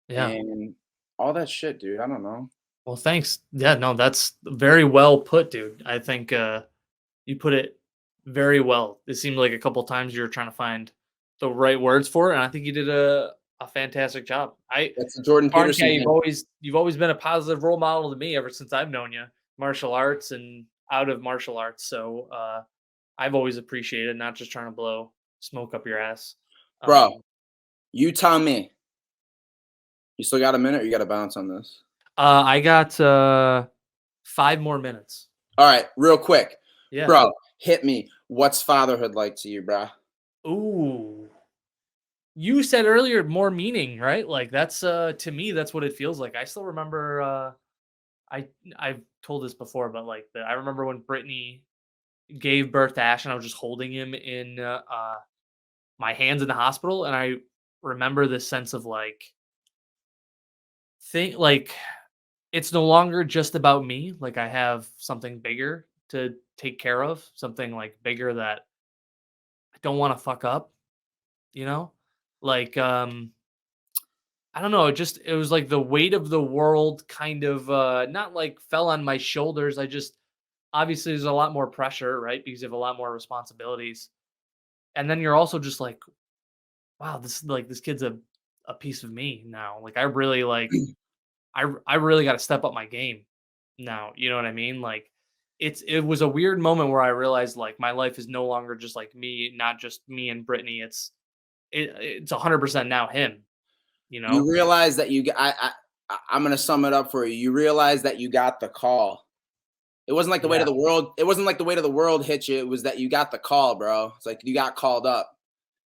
Yeah. and all that shit, dude. I don't know. Well, thanks. Yeah, no, that's very well put, dude. I think you put it very well. It seemed like a couple times you were trying to find the right words for it, and I think you did a fantastic job. That's the Jordan Peterson Barncat, thing. you've always been a positive role model to me ever since I've known you, martial arts and out of martial arts. So I've always appreciated not just trying to blow smoke up your ass. Bro, Um, you tell me. You still got a minute or you got to bounce on this? I got 5 more minutes. All right, real quick. Yeah. Bro, hit me. What's fatherhood like to you, bro? Ooh. You said earlier more meaning, right? Like that's to me that's what it feels like. I still remember I I've told this before, but like I remember when Brittany gave birth to Ash and I was just holding him in my hands in the hospital, and I remember this sense of like it's no longer just about me. Like I have something bigger to take care of, something like bigger that I don't want to fuck up, you know? Like I don't know, it was like the weight of the world kind of not like fell on my shoulders. I just obviously there's a lot more pressure, right? Because you have a lot more responsibilities. And then you're also just like, wow, this kid's a piece of me now. Like I really I really got to step up my game now. You know what I mean? Like it was a weird moment where I realized like my life is no longer just like me, not just me and Brittany. It's 100% now him. You You know? realize that I'm gonna sum it up for you. You realize that you got the call. It wasn't like the weight Yeah. of the world. It wasn't like the weight of the world hit you. It was that you got the call, bro. It's like you got called up.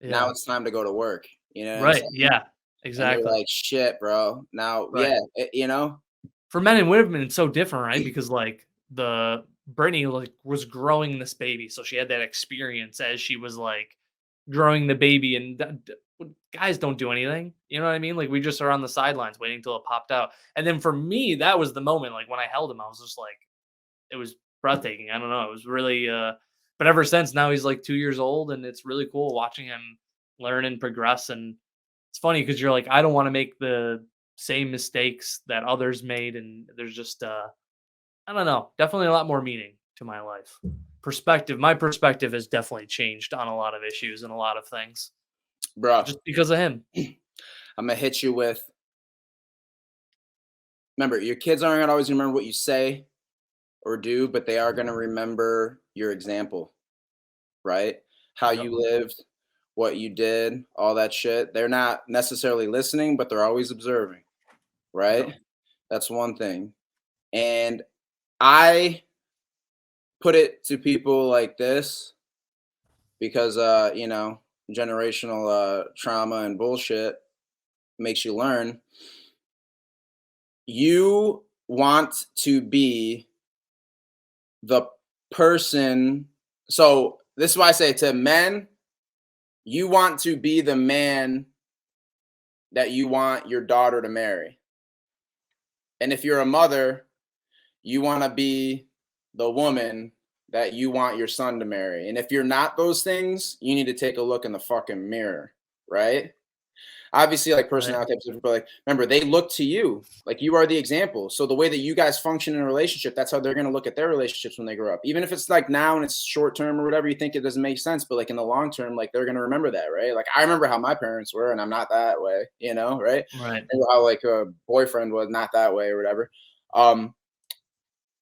Now Yeah. it's time to go to work. You know what I'm Right. saying? Yeah. And you're Exactly. like, shit, bro. Now, Right. yeah, you know, For men and women, it's so different, right? Because like the Brittany like was growing this baby, so she had that experience as she was like growing the baby, and guys don't do anything. You know what I mean? Like we just are on the sidelines waiting till it popped out. And then for me, that was the moment. Like when I held him, I was just like, it was breathtaking. I don't know. It was really. But ever since now, he's like 2 years old, and it's really cool watching him learn and progress. And it's funny because you're like, I don't want to make the same mistakes that others made, and there's just I don't know, definitely a lot more meaning to my life. My perspective has definitely changed on a lot of issues and a lot of things bro. just because of him. I'm gonna hit you with. Remember, your kids aren't gonna always remember what you say or do, but they are gonna remember your example, right? How Yep. you lived, what you did, all that shit. They're not necessarily listening, but they're always observing, Yep. right? That's one thing. And I put it to people like this because generational trauma and bullshit makes you learn. You want to be the person. So this is why I say to men, you want to be the man that you want your daughter to marry. And if you're a mother, you want to be the woman that you want your son to marry. And if you're not those things, you need to take a look in the fucking mirror, right? Obviously, like Right. personality types of people, like remember, they look to you, like you are the example. So the way that you guys function in a relationship, that's how they're gonna look at their relationships when they grow up. Even if it's like now and it's short term or whatever, you think it doesn't make sense, but like in the long term, like they're gonna remember that, right? Like I remember how my parents were, and I'm not that way, right? Right. And how like a boyfriend was not that way or whatever. Um,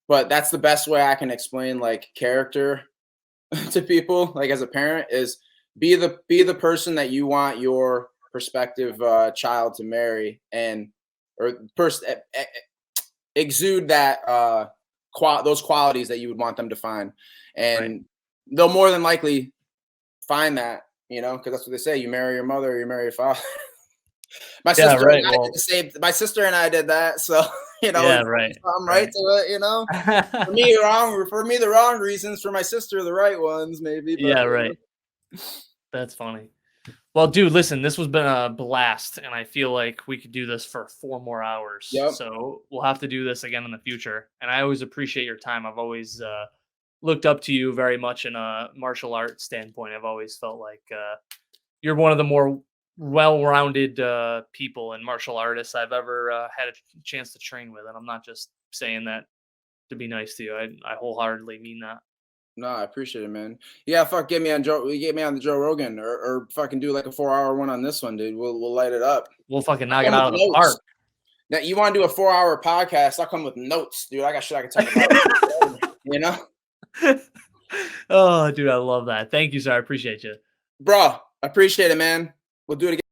but that's the best way I can explain like character to people, like as a parent, is be the person that you want your prospective child to marry, and or person exude that those qualities that you would want them to find, Right. and they'll more than likely find that, because that's what they say: you marry your mother, or you marry your father. My Yeah. sister and Right. I did Well. the same. My sister and I did that, so Yeah. it's Right. something right Right. to it. For me, wrong. For me, the wrong reasons. For my sister, the right ones, maybe. But Yeah. Right. That's funny. Well, dude, listen, this has been a blast, and I feel like we could do this for 4 more hours. yep. So we'll have to do this again in the future. And I always appreciate your time. I've always looked up to you very much in a martial arts standpoint. I've always felt like you're one of the more well-rounded people and martial artists I've ever had a chance to train with, and I'm not just saying that to be nice to you. I wholeheartedly mean that. No, I appreciate it, man. Yeah, fuck, get me on the Joe Rogan, or fucking do like a 4-hour one on this one, dude. We'll light it up. We'll fucking I'll knock it come out of with the notes. park. Now you want to do a 4-hour podcast? I'll come with notes, dude. I got shit I can talk about. You know? Oh, dude, I love that. Thank you, sir. I appreciate you. Bro, I appreciate it, man. We'll do it again.